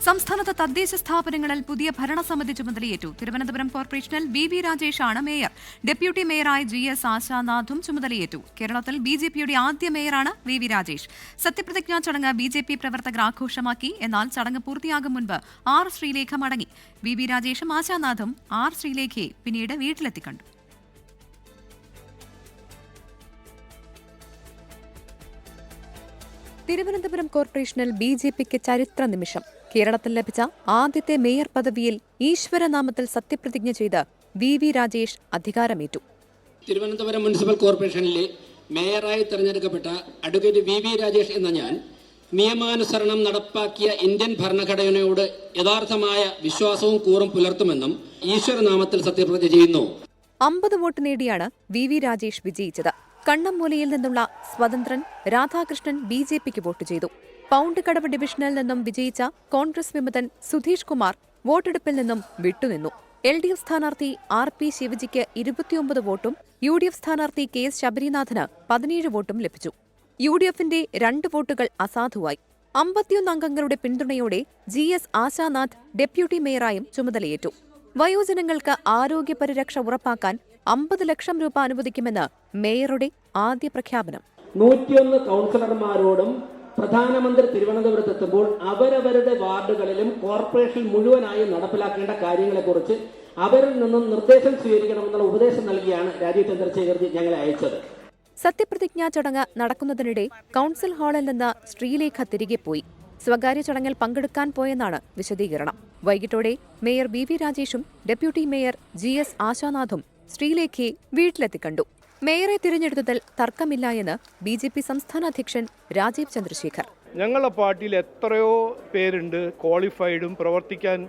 സംസ്ഥാനത്ത് തദ്ദേശ സ്ഥാപനങ്ങളിൽ പുതിയ ഭരണസമിതി ചുമതലയേറ്റു. തിരുവനന്തപുരം കോർപ്പറേഷനിൽ BV രാജേഷാണ് മേയർ. ഡെപ്യൂട്ടി മേയറായി GS ആശാനാഥും ചുമതലയേറ്റു. കേരളത്തിൽ BJPയുടെ ആദ്യ മേയറാണ് VV രാജേഷ്. സത്യപ്രതിജ്ഞാ ചടങ്ങ് BJP പ്രവർത്തകർ ആഘോഷമാക്കി. എന്നാൽ ചടങ്ങ് പൂർത്തിയാകും മുൻപ് R ശ്രീലേഖ മടങ്ങി. VV രാജേഷും ആശാനാഥും R ശ്രീലേഖയെ പിന്നീട് വീട്ടിലെത്തിക്കണ്ടു. തിരുവനന്തപുരം കോർപ്പറേഷനിൽ BJPക്ക് ചരിത്ര നിമിഷം. കേരളത്തിൽ ലഭിച്ച ആദ്യത്തെ മേയർ പദവിയിൽ ഈശ്വരനാമത്തിൽ സത്യപ്രതിജ്ഞ ചെയ്ത് VV രാജേഷ് അധികാരമേറ്റു. തിരുവനന്തപുരം മുനിസിപ്പൽ കോർപ്പറേഷനിലെ മേയറായി തെരഞ്ഞെടുക്കപ്പെട്ട അഡ്വക്കേറ്റ് VV രാജേഷ് എന്ന ഞാൻ നിയമാനുസരണം നടപ്പാക്കിയ ഇന്ത്യൻ ഭരണഘടനയോട് യഥാർത്ഥമായ വിശ്വാസവും കൂറും പുലർത്തുമെന്നും ഈശ്വരനാമത്തിൽ സത്യപ്രതിജ്ഞ ചെയ്യുന്നു. 50 വോട്ട് നേടിയാണ് VV രാജേഷ് വിജയിച്ചത്. കണ്ണമ്മൂലയിൽ നിന്നുള്ള സ്വതന്ത്രൻ രാധാകൃഷ്ണൻ BJPക്ക് വോട്ട് ചെയ്തു. പൗണ്ട് കടവ് ഡിവിഷനിൽ നിന്നും വിജയിച്ച കോൺഗ്രസ് വിമതൻ സുധീഷ് കുമാർ വോട്ടെടുപ്പിൽ നിന്നും വിട്ടുനിന്നു. LDF സ്ഥാനാർത്ഥി RP ശിവജിക്ക് 29 വോട്ടും UDF സ്ഥാനാർത്ഥി KS ശബരിനാഥന് 17 വോട്ടും ലഭിച്ചു. UDFന്റെ 2 വോട്ടുകൾ അസാധുവായി. 51 അംഗങ്ങളുടെ പിന്തുണയോടെ GS ആശാനാഥ് ഡെപ്യൂട്ടി മേയറായും ചുമതലയേറ്റു. വയോജനങ്ങൾക്ക് ആരോഗ്യ പരിരക്ഷ ഉറപ്പാക്കാൻ 50 ലക്ഷം രൂപ അനുവദിക്കുമെന്ന് മേയറുടെ ആദ്യ പ്രഖ്യാപനം. 101 കൗൺസിലർമാരോടും പ്രധാനമന്ത്രി തിരുവനന്തപുരത്ത് എത്തുമ്പോൾ അവരവരുടെ വാർഡുകളിലും കോർപ്പറേഷൻ മുഴുവനായും നടപ്പിലാക്കേണ്ട കാര്യങ്ങളെക്കുറിച്ച് അവരിൽ നിന്നും നിർദ്ദേശം സ്വീകരിക്കണമെന്നുള്ള ഉപദേശം നൽകിയാണ് രാജീവ് ചന്ദ്രശേഖർജി ഞങ്ങളെ അയച്ചത്. സത്യപ്രതിജ്ഞാ ചടങ്ങ് നടക്കുന്നതിനിടെ കൌൺസിൽ ഹാളിൽ നിന്ന് ശ്രീലേഖ തിരികെ പോയി. സ്വകാര്യ ചടങ്ങിൽ പങ്കെടുക്കാൻ പോയെന്നാണ് വിശദീകരണം. വൈകിട്ടോടെ മേയർ VV രാജേഷും ഡെപ്യൂട്ടി മേയർ GS ആശാനാഥും ശ്രീലേഖയെ വീട്ടിലെത്തിക്കണ്ടു. മേയറെ തിരഞ്ഞെടുത്തതിൽ തർക്കമില്ല എന്ന് BJP സംസ്ഥാന അധ്യക്ഷൻ രാജീവ് ചന്ദ്രശേഖർ. ഞങ്ങളുടെ പാർട്ടിയിൽ എത്രയോ പേരുണ്ട്, ക്വാളിഫൈഡും പ്രവർത്തിക്കാൻ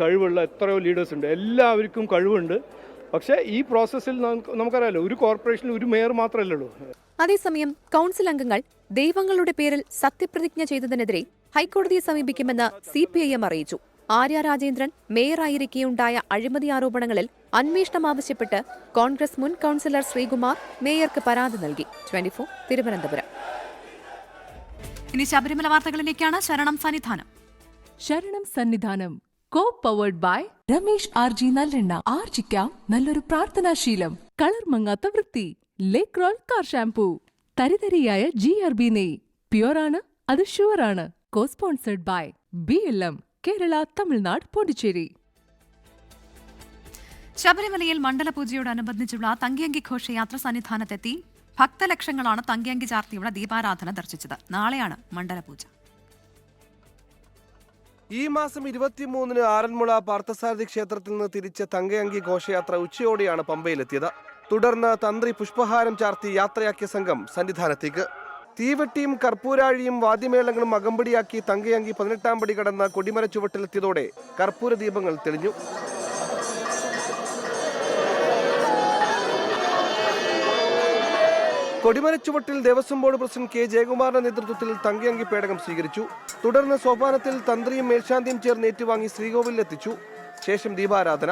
കഴിവുള്ള എത്രയോ ലീഡേഴ്സ് ഉണ്ട്. എല്ലാവർക്കും കഴിവുണ്ട്. പക്ഷേ ഈ പ്രോസസ്സിൽ നമുക്കറിയാലോ, ഒരു കോർപ്പറേഷനിൽ ഒരു മേയർ മാത്രമല്ലല്ലോ. അതേസമയം കൌൺസിൽ അംഗങ്ങൾ ദൈവങ്ങളുടെ പേരിൽ സത്യപ്രതിജ്ഞ ചെയ്തതിനെതിരെ ഹൈക്കോടതിയെ സമീപിക്കുമെന്ന് CPIM അറിയിച്ചു. ആര്യ രാജേന്ദ്രൻ മേയറായിരിക്കെയുണ്ടായ അഴിമതി ആരോപണങ്ങളിൽ അന്വേഷണം ആവശ്യപ്പെട്ട് കോൺഗ്രസ് മുൻ കൌൺസിലർ ശ്രീകുമാർ മേയർക്ക് പരാതി നൽകി. 24 തിരുവനന്തപുരം. ഇനി ശബരിമല വാർത്തകളിലേക്കാണ്. ശരണം Sannidhanam co powered by Ramesh RG നല്ലെണ്ണ. ആർജിക്കാം നല്ലൊരു പ്രാർത്ഥനാശീലം. കളർ മങ്ങാത്ത വൃത്തി. ലേക്രോൾ കാർ ഷാംപൂ. തരിതരിയായ GRB നെയ്. പ്യുവറാണ്, അത് ഷുവറാണ്. Co sponsored by BLM Kerala, Tamil Nadu, Pondicherry. ശബരിമലയിൽ മണ്ഡലപൂജയോടനുബന്ധിച്ചുള്ള തങ്കയങ്കി ഘോഷയാത്ര സന്നിധാനത്തെത്തി. ഭക്തലക്ഷങ്ങളാണ് തങ്കയങ്കി ചാർത്തിയുള്ള ദീപാരാധന ദർശിച്ചത്. നാളെയാണ് മണ്ഡലപൂജ. ഈ മാസം 23-ന് ആറന്മുള പാർത്ഥസാരഥി ക്ഷേത്രത്തിൽ നിന്ന് തിരിച്ച തങ്കയങ്കി ഘോഷയാത്ര ഉച്ചയോടെയാണ് പമ്പയിലെത്തിയത്. തുടർന്ന് തന്ത്രി പുഷ്പഹാരം ചാർത്തി യാത്രയാക്കിയ സംഘം സന്നിധാനത്തേക്ക്. തീവെട്ടിയും കർപ്പൂരാഴിയും വാദ്യമേളങ്ങളും അകമ്പടിയാക്കി തങ്കയങ്കി 18-ാം പടി കടന്ന കൊടിമര ചുവട്ടിലെത്തിയതോടെ കർപ്പൂര ദീപങ്ങൾ തെളിഞ്ഞു. കൊടിമരച്ചുവട്ടിൽ ദേവസ്വം ബോർഡ് പ്രസിഡന്റ് കെ ജയകുമാറിന്റെ നേതൃത്വത്തിൽ തങ്കയങ്കി പേടകം സ്വീകരിച്ചു. തുടർന്ന് സോപാനത്തിൽ തന്ത്രിയും മേൽശാന്തിയും ചേർന്ന് ഏറ്റുവാങ്ങി ശ്രീകോവിലെത്തിച്ചു. ശേഷം ദീപാരാധന.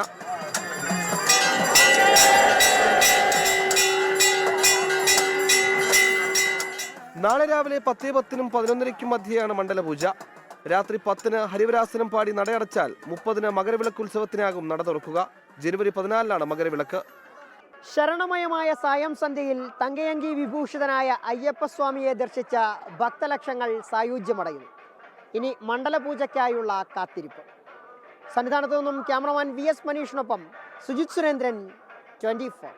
നാളെ രാവിലെ 10:10-നും 11:00-നും മധ്യയാണ് മണ്ഡലപൂജ. രാത്രി 10-ന് ഹരിവരാസനം പാടി നടയടച്ചാൽ 30-ന് മകരവിളക്ക് ഉത്സവത്തിനാകും നട തുറക്കുക. ജനുവരി 14-നാണ് മകരവിളക്ക്. ശരണമയമായ സായം സന്ധ്യയിൽ തങ്കയങ്കി വിഭൂഷിതനായ അയ്യപ്പസ്വാമിയെ ദർശിച്ച ഭക്തലക്ഷങ്ങൾ സായുജ്യമടയുന്നു. ഇനി മണ്ഡലപൂജയ്ക്കായുള്ള കാത്തിരിപ്പ്. സന്നിധാനത്തു നിന്നും ക്യാമറമാൻ VS മനീഷിനൊപ്പം സുജിത് സുരേന്ദ്രൻ, 24.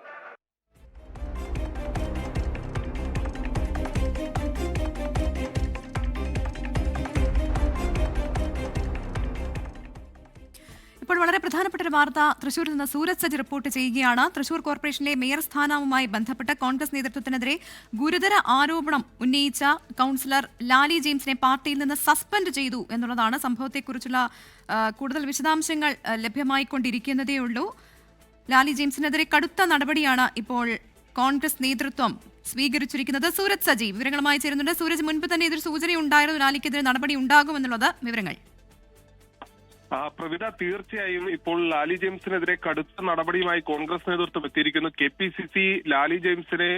ഇപ്പോൾ വളരെ പ്രധാനപ്പെട്ട ഒരു വാർത്ത തൃശൂരിൽ നിന്ന് സൂരജ് സജി റിപ്പോർട്ട് ചെയ്യുകയാണ്. തൃശൂർ കോർപ്പറേഷനിലെ മേയർ സ്ഥാനവുമായി ബന്ധപ്പെട്ട് കോൺഗ്രസ് നേതൃത്വത്തിനെതിരെ ഗുരുതര ആരോപണം ഉന്നയിച്ച കൗൺസിലർ ലാലി ജെയിംസിനെ പാർട്ടിയിൽ നിന്ന് സസ്പെൻഡ് ചെയ്തു എന്നുള്ളതാണ്. സംഭവത്തെക്കുറിച്ചുള്ള കൂടുതൽ വിശദാംശങ്ങൾ ലഭ്യമായിക്കൊണ്ടിരിക്കുന്നതേയുള്ളൂ. ലാലി ജെയിംസിനെതിരെ കടുത്ത നടപടിയാണ് ഇപ്പോൾ കോൺഗ്രസ് നേതൃത്വം സ്വീകരിച്ചിരിക്കുന്നത്. സൂരജ് സജി വിവരങ്ങളുമായി ചേരുന്നുണ്ട്. സൂരജ്, മുൻപ് തന്നെ ഇതൊരു സൂചനയുണ്ടായിരുന്നു ലാലിക്കെതിരെ നടപടി ഉണ്ടാകുമെന്നുള്ളത്, വിവരങ്ങൾ? പ്രവിത, തീർച്ചയായും ഇപ്പോൾ ലാലി ജെയിംസിനെതിരെ കടുത്ത നടപടിയുമായി കോൺഗ്രസ് നേതൃത്വം എത്തിയിരിക്കുന്നു. KPCC ലാലി ജെയിംസിനെ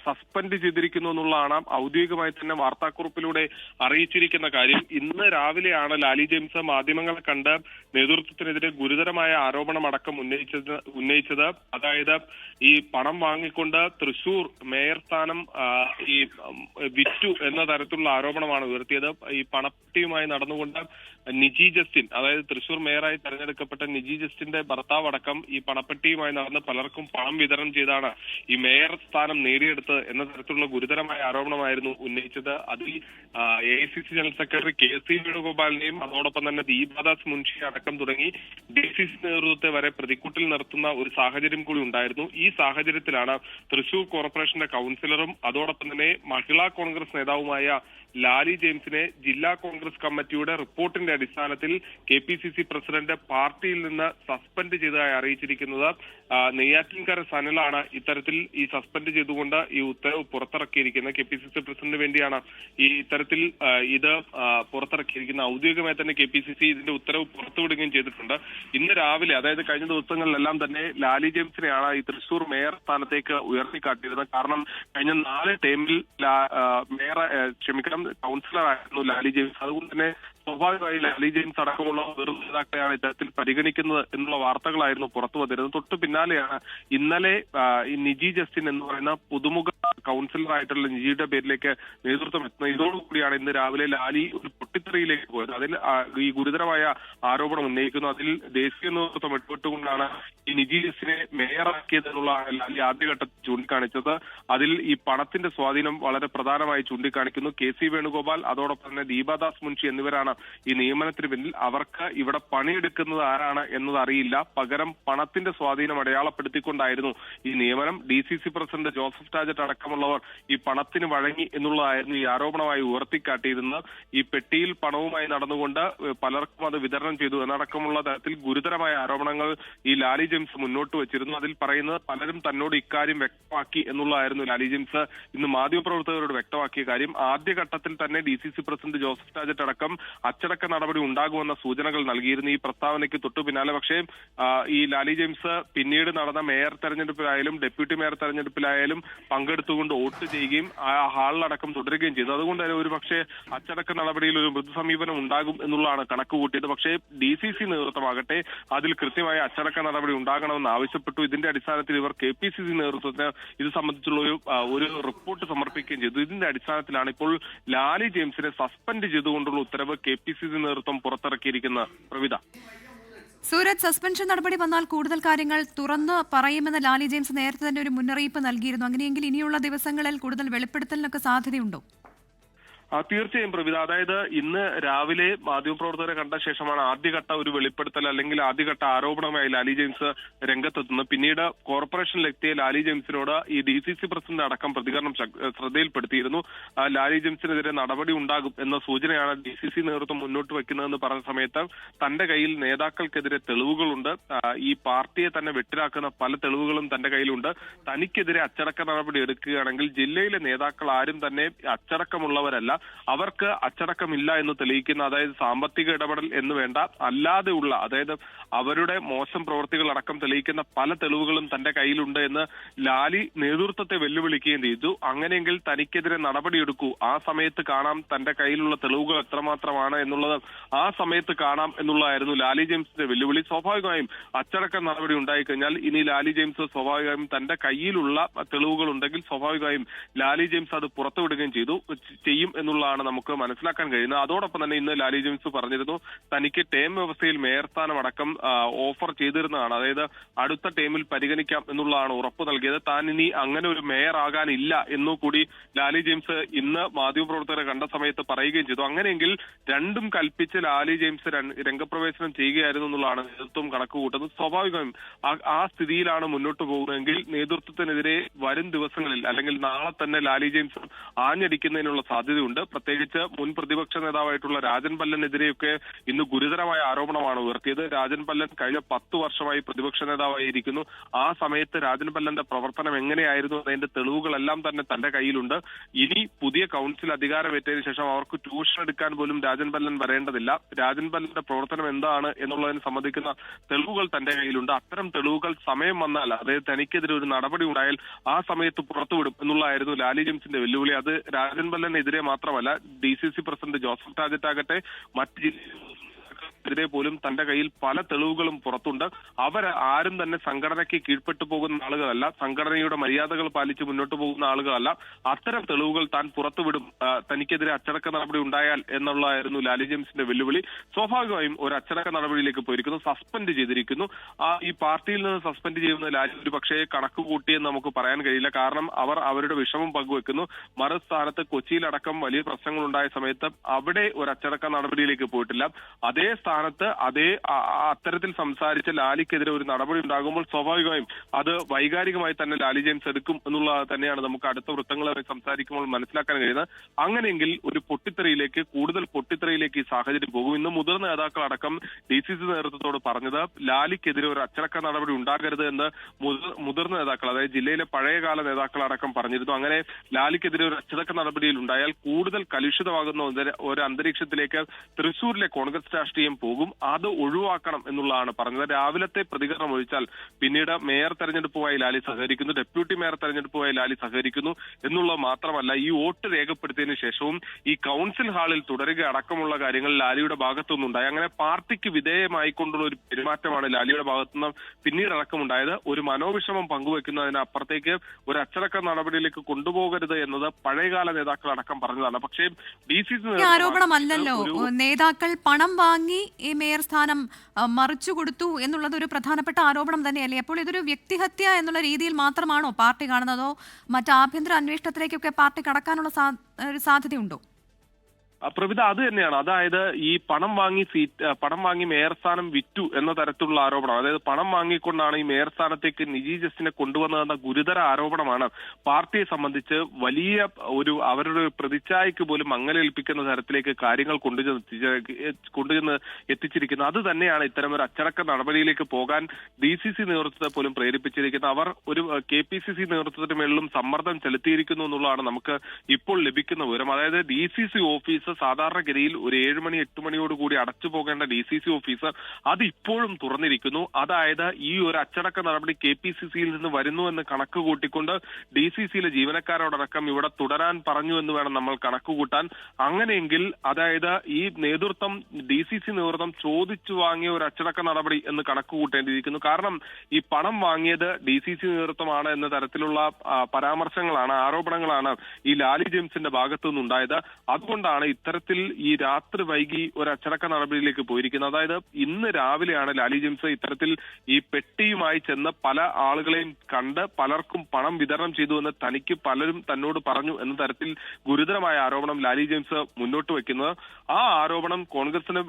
സസ്പെൻഡ് ചെയ്തിരിക്കുന്നു എന്നുള്ളതാണ് ഔദ്യോഗികമായി തന്നെ വാർത്താക്കുറിപ്പിലൂടെ അറിയിച്ചിരിക്കുന്ന കാര്യം. ഇന്ന് രാവിലെയാണ് ലാലി ജെയിംസ് മാധ്യമങ്ങളെ കണ്ട് നേതൃത്വത്തിനെതിരെ ഗുരുതരമായ ആരോപണം അടക്കം ഉന്നയിച്ചത്. അതായത് ഈ പണം വാങ്ങിക്കൊണ്ട് തൃശൂർ മേയർ സ്ഥാനം ഈ വിറ്റു എന്ന തരത്തിലുള്ള ആരോപണമാണ് ഉയർത്തിയത്. ഈ പണപ്പെട്ടിയുമായി നടന്നുകൊണ്ട് നിജി ജസ്റ്റിൻ, അതായത് തൃശൂർ മേയറായി തെരഞ്ഞെടുക്കപ്പെട്ട നിജി ജസ്റ്റിന്റെ ഭർത്താവ് അടക്കം ഈ പണപ്പെട്ടിയുമായി നടന്ന് പലർക്കും പണം വിതരണം ചെയ്താണ് ഈ മേയർ സ്ഥാനം നേടിയെടുത്തത് എന്ന തരത്തിലുള്ള ഗുരുതരമായ ആരോപണമായിരുന്നു ഉന്നയിച്ചത്. അതിൽ AICC ജനറൽ സെക്രട്ടറി KC വേണുഗോപാലിനെയും അതോടൊപ്പം തന്നെ ദീപാദാസ് മുൻഷി അടക്കം തുടങ്ങി DCC നേതൃത്വത്തെ വരെ പ്രതിക്കൂട്ടിൽ നിർത്തുന്ന ഒരു സാഹചര്യം കൂടി ഉണ്ടായിരുന്നു. ഈ സാഹചര്യത്തിലാണ് തൃശൂർ കോർപ്പറേഷന്റെ കൗൺസിലറും അതോടൊപ്പം തന്നെ മഹിളാ കോൺഗ്രസ് നേതാവുമായ ലാലി ജെയിംസിനെ ജില്ലാ കോൺഗ്രസ് കമ്മിറ്റിയുടെ റിപ്പോർട്ടിന്റെ അടിസ്ഥാനത്തിൽ KPCC പ്രസിഡന്റ് പാർട്ടിയിൽ നിന്ന് സസ്പെൻഡ് ചെയ്തതായി അറിയിച്ചിരിക്കുന്നത്. നെയ്യാറ്റിൻകര സനലാണ് ഇത്തരത്തിൽ ഈ സസ്പെൻഡ് ചെയ്തുകൊണ്ട് ഈ ഉത്തരവ് പുറത്തിറക്കിയിരിക്കുന്നത്. KPCC പ്രസിഡന്റിന് വേണ്ടിയാണ് ഈ ഇത്തരത്തിൽ ഇത് പുറത്തിറക്കിയിരിക്കുന്നത്. ഔദ്യോഗികമായി തന്നെ KPCC ഇതിന്റെ ഉത്തരവ് പുറത്തുവിടുകയും ചെയ്തിട്ടുണ്ട്. ഇന്ന് രാവിലെ, അതായത് കഴിഞ്ഞ ദിവസങ്ങളിലെല്ലാം തന്നെ ലാലി ജെയിംസിനെയാണ് ഈ തൃശൂർ മേയർ സ്ഥാനത്തേക്ക് ഉയർത്തിക്കാട്ടിയിരുന്നത്. കാരണം കഴിഞ്ഞ 4 ടേമിൽ കൗൺസിലർ ആയിരുന്നു ലാലി ജെയിംസ്. അതുകൊണ്ട് തന്നെ സ്വാഭാവികമായി ലാലി ജെയിംസ് അടക്കമുള്ള നേതാക്കളെയാണ് ഇത്തരത്തിൽ പരിഗണിക്കുന്നത് എന്നുള്ള വാർത്തകളായിരുന്നു പുറത്തു വന്നിരുന്നത്. തൊട്ടു പിന്നാലെയാണ് ഇന്നലെ ഈ നിജി ജസ്റ്റിൻ എന്ന് പറയുന്ന പുതുമുഖ കൗൺസിലർ ആയിട്ടുള്ള നിജിയുടെ പേരിലേക്ക് നേതൃത്വം എത്തുന്നത്. ഇതോടുകൂടിയാണ് ഇന്ന് രാവിലെ ലാലി ഒരു പൊട്ടിത്തെറിയിലേക്ക് പോയത്. അതിൽ ഈ ഗുരുതരമായ ആരോപണം ഉന്നയിക്കുന്നു. അതിൽ ദേശീയ നേതൃത്വം ഇടപെട്ടുകൊണ്ടാണ് ഈ നിജി ജസ്റ്റിനെ മേയറാക്കിയത് എന്നുള്ള ലാലി ആദ്യഘട്ടത്തിൽ ചൂണ്ടിക്കാണിച്ചത്. അതിൽ ഈ പണത്തിന്റെ സ്വാധീനം വളരെ പ്രധാനമായി ചൂണ്ടിക്കാണിക്കുന്നു. KC വേണുഗോപാൽ അതോടൊപ്പം തന്നെ ദീപാദാസ് മുൻഷി എന്നിവരാണ് ഈ നിയമനത്തിന് പിന്നിൽ. അവർക്ക് ഇവിടെ പണിയെടുക്കുന്നത് ആരാണ് എന്നത് അറിയില്ല. പകരം പണത്തിന്റെ സ്വാധീനം അടയാളപ്പെടുത്തിക്കൊണ്ടായിരുന്നു ഈ നിയമനം. DCC പ്രസിഡന്റ് ജോസഫ് ടാജറ്റ് അടക്കമുള്ളവർ ഈ പണത്തിന് വഴങ്ങി എന്നുള്ളതായിരുന്നു ഈ ആരോപണമായി ഉയർത്തിക്കാട്ടിയിരുന്നത്. ഈ പെട്ടിയിൽ പണവുമായി നടന്നുകൊണ്ട് പലർക്കും അത് വിതരണം ചെയ്തു എന്നടക്കമുള്ള തരത്തിൽ ഗുരുതരമായ ആരോപണങ്ങൾ ഈ ലാലി ജെയിംസ് മുന്നോട്ട് വെച്ചിരുന്നു. അതിൽ പറയുന്നത് പലരും തന്നോട് ഇക്കാര്യം വ്യക്തമാക്കി എന്നുള്ളതായിരുന്നു ലാലി ജെയിംസ് ഇന്ന് മാധ്യമപ്രവർത്തകരോട് വ്യക്തമാക്കിയ കാര്യം. ആദ്യഘട്ടത്തിൽ തന്നെ DCC പ്രസിഡന്റ് ജോസഫ് ടാജറ്റ് അടക്കം അച്ചടക്ക നടപടി ഉണ്ടാകുമെന്ന സൂചനകൾ നൽകിയിരുന്നു ഈ പ്രസ്താവനയ്ക്ക് തൊട്ടു പിന്നാലെ. പക്ഷേ ഈ ലാലി ജെയിംസ് പിന്നീട് നടന്ന മേയർ തെരഞ്ഞെടുപ്പിലായാലും ഡെപ്യൂട്ടി മേയർ തെരഞ്ഞെടുപ്പിലായാലും പങ്കെടുത്തുകൊണ്ട് വോട്ട് ചെയ്യുകയും ആ ഹാളിലടക്കം തുടരുകയും ചെയ്തു. അതുകൊണ്ട് തന്നെ ഒരുപക്ഷെ അച്ചടക്ക നടപടിയിൽ ഒരു മൃദു സമീപനം ഉണ്ടാകും എന്നുള്ളതാണ് കണക്ക് കൂട്ടിയത്. പക്ഷേ DCC നേതൃത്വമാകട്ടെ അതിൽ കൃത്യമായ അച്ചടക്ക നടപടി ഉണ്ടാകണമെന്ന് ആവശ്യപ്പെട്ടു. ഇതിന്റെ അടിസ്ഥാനത്തിൽ ഇവർ KPCC നേതൃത്വത്തിന് ഇത് സംബന്ധിച്ചുള്ള ഒരു റിപ്പോർട്ട് സമർപ്പിക്കുകയും ചെയ്തു. ഇതിന്റെ അടിസ്ഥാനത്തിലാണ് ഇപ്പോൾ ലാലി ജെയിംസിനെ സസ്പെൻഡ് ചെയ്തുകൊണ്ടുള്ള ഉത്തരവ് KPCC നേതൃത്വം പുറത്തിറക്കിയിരിക്കുന്ന. പ്രവിത, സൂരജ്, സസ്പെൻഷൻ നടപടി വന്നാൽ കൂടുതൽ കാര്യങ്ങൾ തുറന്ന് പറയുമെന്ന് ലാലി ജെയിംസ് നേരത്തെ തന്നെ ഒരു മുന്നറിയിപ്പ് നൽകിയിരുന്നു. അങ്ങനെയെങ്കിൽ ഇനിയുള്ള ദിവസങ്ങളിൽ കൂടുതൽ വെളിപ്പെടുത്തലിനൊക്കെ സാധ്യതയുണ്ടോ? തീർച്ചയായും പ്രവിധ, അതായത് ഇന്ന് രാവിലെ മാധ്യമപ്രവർത്തകരെ കണ്ട ശേഷമാണ് ആദ്യഘട്ട ഒരു വെളിപ്പെടുത്തൽ അല്ലെങ്കിൽ ആദ്യഘട്ട ആരോപണമായി ലാലി ജെയിംസ് രംഗത്തെത്തുന്നത്. പിന്നീട് കോർപ്പറേഷനിലെത്തിയ ലാലി ജെയിംസിനോട് ഈ DCC പ്രസിഡന്റ് അടക്കം പ്രതികരണം ശ്രദ്ധയിൽപ്പെടുത്തിയിരുന്നു. ലാലി ജെയിംസിനെതിരെ നടപടി ഉണ്ടാകും എന്ന സൂചനയാണ് DCC നേതൃത്വം മുന്നോട്ട് വെക്കുന്നതെന്ന് പറഞ്ഞ സമയത്ത് തന്റെ കയ്യിൽ നേതാക്കൾക്കെതിരെ തെളിവുകളുണ്ട്, ഈ പാർട്ടിയെ തന്നെ വെട്ടിലാക്കുന്ന പല തെളിവുകളും തന്റെ കയ്യിലുണ്ട്, തനിക്കെതിരെ അച്ചടക്ക നടപടി എടുക്കുകയാണെങ്കിൽ ജില്ലയിലെ നേതാക്കൾ ആരും തന്നെ അച്ചടക്കമുള്ളവരല്ല, അവർക്ക് അച്ചടക്കമില്ല എന്ന് തെളിയിക്കുന്ന, അതായത് സാമ്പത്തിക ഇടപെടൽ എന്ന് വേണ്ട അല്ലാതെയുള്ള, അതായത് അവരുടെ മോശം പ്രവൃത്തികൾ അടക്കം തെളിയിക്കുന്ന പല തെളിവുകളും തന്റെ കയ്യിലുണ്ട് എന്ന് ലാലി നേതൃത്വത്തെ വെല്ലുവിളിക്കുകയും ചെയ്തു. അങ്ങനെയെങ്കിൽ തനിക്കെതിരെ നടപടിയെടുക്കൂ, ആ സമയത്ത് കാണാം തന്റെ കയ്യിലുള്ള തെളിവുകൾ എത്രമാത്രമാണ് എന്നുള്ളത് ആ സമയത്ത് കാണാം എന്നുള്ളതായിരുന്നു ലാലി ജെയിംസിന്റെ വെല്ലുവിളി. സ്വാഭാവികമായും അച്ചടക്ക നടപടി ഉണ്ടായിക്കഴിഞ്ഞാൽ ഇനി ലാലി ജെയിംസ് സ്വാഭാവികമായും തന്റെ കയ്യിലുള്ള തെളിവുകൾ ഉണ്ടെങ്കിൽ സ്വാഭാവികമായും ലാലി ജെയിംസ് അത് പുറത്തുവിടുകയും ചെയ്യും എന്നുള്ളതാണ് നമുക്ക് മനസ്സിലാക്കാൻ കഴിയുന്നത്. അതോടൊപ്പം തന്നെ ഇന്ന് ലാലി ജെയിംസ് പറഞ്ഞിരുന്നു തനിക്ക് ടേം വ്യവസ്ഥയിൽ മേയർ സ്ഥാനം അടക്കം ഓഫർ ചെയ്തിരുന്നതാണ്, അതായത് അടുത്ത ടേമിൽ പരിഗണിക്കാം എന്നുള്ളതാണ് ഉറപ്പ് നൽകിയത്. താൻ ഇനി അങ്ങനെ ഒരു മേയർ ആകാനില്ല എന്നു കൂടി ലാലി ജെയിംസ് ഇന്ന് മാധ്യമപ്രവർത്തകരെ കണ്ട സമയത്ത് പറയുകയും ചെയ്തു. അങ്ങനെയെങ്കിൽ രണ്ടും കൽപ്പിച്ച് ലാലി ജെയിംസ് രംഗപ്രവേശനം ചെയ്യുകയായിരുന്നു എന്നുള്ളതാണ് നേതൃത്വം കണക്ക് കൂട്ടുന്നത്. സ്വാഭാവികമായും ആ സ്ഥിതിയിലാണ് മുന്നോട്ട് പോകുന്നതെങ്കിൽ നേതൃത്വത്തിനെതിരെ വരും ദിവസങ്ങളിൽ അല്ലെങ്കിൽ നാളെ തന്നെ ലാലി ജെയിംസ് ആഞ്ഞടിക്കുന്നതിനുള്ള സാധ്യതയുണ്ട്. പ്രത്യേകിച്ച് മുൻ പ്രതിപക്ഷ നേതാവായിട്ടുള്ള രാജൻ പല്ലനെതിരെയൊക്കെ ഇന്ന് ഗുരുതരമായ ആരോപണമാണ് ഉയർത്തിയത്. രാജൻ പല്ലൻ കഴിഞ്ഞ 10 വർഷമായി പ്രതിപക്ഷ നേതാവായിരിക്കുന്നു. ആ സമയത്ത് രാജൻ പല്ലന്റെ പ്രവർത്തനം എങ്ങനെയായിരുന്നു എന്നതിന്റെ തെളിവുകളെല്ലാം തന്നെ തന്റെ കയ്യിലുണ്ട്. ഇനി പുതിയ കൗൺസിൽ അധികാരമേറ്റതിനു ശേഷം അവർക്ക് ട്യൂഷൻ എടുക്കാൻ പോലും രാജൻ പല്ലൻ വരേണ്ടതില്ല. രാജൻ പല്ലന്റെ പ്രവർത്തനം എന്താണ് എന്നുള്ളതിനെ സംബന്ധിക്കുന്ന തെളിവുകൾ തന്റെ കയ്യിലുണ്ട്. അത്തരം തെളിവുകൾ സമയം വന്നാൽ, അതായത് തനിക്കെതിരെ ഒരു നടപടി ഉണ്ടായാൽ ആ സമയത്ത് പുറത്തുവിടും എന്നുള്ളതായിരുന്നു ലാലി ജെയിംസിന്റെ വെല്ലുവിളി. അത് രാജൻ പല്ലനെതിരെ മാത്രമല്ല, DCC പ്രസിഡന്റ് ജോസഫ് ടാജറ്റ് ആകട്ടെ മറ്റ് െതിരെ പോലും തന്റെ കയ്യിൽ പല തെളിവുകളും പുറത്തുണ്ട്. അവർ ആരും തന്നെ സംഘടനയ്ക്ക് കീഴ്പ്പെട്ടു പോകുന്ന ആളുകളല്ല, സംഘടനയുടെ മര്യാദകൾ പാലിച്ച് മുന്നോട്ട് പോകുന്ന ആളുകളല്ല. അത്തരം തെളിവുകൾ താൻ പുറത്തുവിടും തനിക്കെതിരെ അച്ചടക്ക നടപടി ഉണ്ടായാൽ എന്നുള്ളതായിരുന്നു ലാലി ജെയിംസിന്റെ വെല്ലുവിളി. സ്വാഭാവികമായും ഒരു അച്ചടക്ക നടപടിയിലേക്ക് പോയിരിക്കുന്നു, സസ്പെൻഡ് ചെയ്തിരിക്കുന്നു. ഈ പാർട്ടിയിൽ നിന്ന് സസ്പെൻഡ് ചെയ്യുന്ന ലാലി ഒരു പക്ഷേ കണക്ക് കൂട്ടിയെന്ന് നമുക്ക് പറയാൻ കഴിയില്ല. കാരണം അവർ അവരുടെ വിഷമം പങ്കുവെക്കുന്നു. മറുസ്ഥാനത്ത് കൊച്ചിയിലടക്കം വലിയ പ്രശ്നങ്ങൾ ഉണ്ടായ സമയത്ത് അവിടെ ഒരു അച്ചടക്ക നടപടിയിലേക്ക് പോയിട്ടില്ല. അതേ സ്ഥാനത്ത് അത്തരത്തിൽ സംസാരിച്ച ലാലിക്കെതിരെ ഒരു നടപടി ഉണ്ടാകുമ്പോൾ സ്വാഭാവികമായും അത് വൈകാരികമായി തന്നെ ലാലി ജെയിംസ് എടുക്കും എന്നുള്ളത് തന്നെയാണ് നമുക്ക് അടുത്ത വൃത്തങ്ങളുമായി സംസാരിക്കുമ്പോൾ മനസ്സിലാക്കാൻ കഴിയുന്നത്. അങ്ങനെയെങ്കിൽ ഒരു കൂടുതൽ പൊട്ടിത്തെറിയിലേക്ക് ഈ സാഹചര്യം പോകും. ഇന്ന് മുതിർന്ന നേതാക്കളടക്കം DCC നേതൃത്വത്തോട് പറഞ്ഞത് ലാലിക്കെതിരെ ഒരു അച്ചടക്ക നടപടി ഉണ്ടാകരുത് എന്ന് മുതിർന്ന നേതാക്കൾ, അതായത് ജില്ലയിലെ പഴയകാല നേതാക്കളടക്കം പറഞ്ഞിരുന്നു. അങ്ങനെ ലാലിക്കെതിരെ ഒരു അച്ചടക്ക നടപടിയിൽ ഉണ്ടായാൽ കൂടുതൽ കലുഷിതമാകുന്ന ഒരു അന്തരീക്ഷത്തിലേക്ക് തൃശൂരിലെ കോൺഗ്രസ് രാഷ്ട്രീയം പോകും. അത് ഒഴിവാക്കണം എന്നുള്ളതാണ് പറഞ്ഞത്. രാവിലത്തെ പ്രതികരണം ഒഴിച്ചാൽ പിന്നീട് മേയർ തെരഞ്ഞെടുപ്പുമായി ലാലി സഹകരിക്കുന്നു, ഡെപ്യൂട്ടി മേയർ തെരഞ്ഞെടുപ്പുമായി ലാലി സഹകരിക്കുന്നു എന്നുള്ളത് മാത്രമല്ല, ഈ വോട്ട് രേഖപ്പെടുത്തിയതിനു ശേഷവും ഈ കൗൺസിൽ ഹാളിൽ തുടരുക അടക്കമുള്ള കാര്യങ്ങൾ ലാലിയുടെ ഭാഗത്തുനിന്നുണ്ടായി. അങ്ങനെ പാർട്ടിക്ക് വിധേയമായിക്കൊണ്ടുള്ള ഒരു പെരുമാറ്റമാണ് ലാലിയുടെ ഭാഗത്തുനിന്ന് പിന്നീട് അടക്കമുണ്ടായത്. ഒരു മനോവിഷമം പങ്കുവെക്കുന്നതിനപ്പുറത്തേക്ക് ഒരു അച്ചടക്ക നടപടിയിലേക്ക് കൊണ്ടുപോകരുത് എന്നത് പഴയകാല നേതാക്കൾ അടക്കം പറഞ്ഞതാണ്. പക്ഷേ DCC ആരോപണമല്ലല്ലോ, നേതാക്കൾ പണം വാങ്ങി ഈ മേയർ സ്ഥാനം മറിച്ചു കൊടുത്തു എന്നുള്ളത് ഒരു പ്രധാനപ്പെട്ട ആരോപണം തന്നെയല്ലേ? അപ്പോൾ ഇതൊരു വ്യക്തിഹത്യ എന്നുള്ള രീതിയിൽ മാത്രമാണോ പാർട്ടി കാണുന്നതോ മറ്റ് ആഭ്യന്തര അന്വേഷണത്തിലേക്കൊക്കെ പാർട്ടി കടക്കാനുള്ള ഒരു സാധ്യതയുണ്ടോ? പ്രവിധ, അത് തന്നെയാണ്. അതായത് ഈ പണം വാങ്ങി മേയർ സ്ഥാനം വിറ്റു എന്ന തരത്തിലുള്ള ആരോപണം, അതായത് പണം വാങ്ങിക്കൊണ്ടാണ് ഈ മേയർ സ്ഥാനത്തേക്ക് നിജി ജസ്റ്റിനെ കൊണ്ടുവന്നതെന്ന ഗുരുതര ആരോപണമാണ് പാർട്ടിയെ സംബന്ധിച്ച് വലിയ അവരുടെ പ്രതിച്ഛായക്ക് പോലും മങ്ങലേൽപ്പിക്കുന്ന തരത്തിലേക്ക് കാര്യങ്ങൾ കൊണ്ടുചെന്ന് എത്തിച്ചിരിക്കുന്നത്. അത് തന്നെയാണ് ഇത്തരമൊരു അച്ചടക്ക നടപടിയിലേക്ക് പോകാൻ DCC നേതൃത്വത്തെ പോലും പ്രേരിപ്പിച്ചിരിക്കുന്നത്. അവർ ഒരു KPCC നേതൃത്വത്തിന് മേളിലും സമ്മർദ്ദം ചെലുത്തിയിരിക്കുന്നു എന്നുള്ളതാണ് നമുക്ക് ഇപ്പോൾ ലഭിക്കുന്ന വിവരം. അതായത് DCC ഓഫീസ് സാധാരണഗതിയിൽ ഒരു 7 മണി 8 മണിയോടുകൂടി അടച്ചു പോകേണ്ട DCC ഓഫീസ് അത് ഇപ്പോഴും തുറന്നിരിക്കുന്നു. അതായത് ഈ ഒരു അച്ചടക്ക നടപടി KPCCയിൽ നിന്ന് വരുന്നു എന്ന് കണക്ക് കൂട്ടിക്കൊണ്ട് DCCയിലെ ജീവനക്കാരോടക്കം ഇവിടെ തുടരാൻ പറഞ്ഞു എന്ന് വേണം നമ്മൾ കണക്ക് കൂട്ടാൻ. അങ്ങനെയെങ്കിൽ അതായത് ഈ DCC നേതൃത്വം ചോദിച്ചു വാങ്ങിയ ഒരു അച്ചടക്ക നടപടി എന്ന് കണക്ക് കൂട്ടേണ്ടിയിരിക്കുന്നു. കാരണം ഈ പണം വാങ്ങിയത് DCC നേതൃത്വമാണ് എന്ന തരത്തിലുള്ള പരാമർശങ്ങളാണ്, ആരോപണങ്ങളാണ് ഈ ലാലി ജെയിംസിന്റെ ഭാഗത്തു നിന്നുണ്ടായത്. അതുകൊണ്ടാണ് ഇത്തരത്തിൽ ഈ രാത്രി വൈകി ഒരു അച്ചടക്ക നടപടിയിലേക്ക് പോയിരിക്കുന്നത്. അതായത് ഇന്ന് രാവിലെയാണ് ലാലി ജെയിംസ് ഇത്തരത്തിൽ ഈ പെട്ടിയുമായി ചെന്ന് പല ആളുകളെയും കണ്ട് പലർക്കും പണം വിതരണം ചെയ്തുവെന്ന് തനിക്ക് പലരും തന്നോട് പറഞ്ഞു എന്ന തരത്തിൽ ഗുരുതരമായ ആരോപണം ലാലി ജെയിംസ് മുന്നോട്ട് വെക്കുന്നത്. ആ ആരോപണം കോൺഗ്രസിന്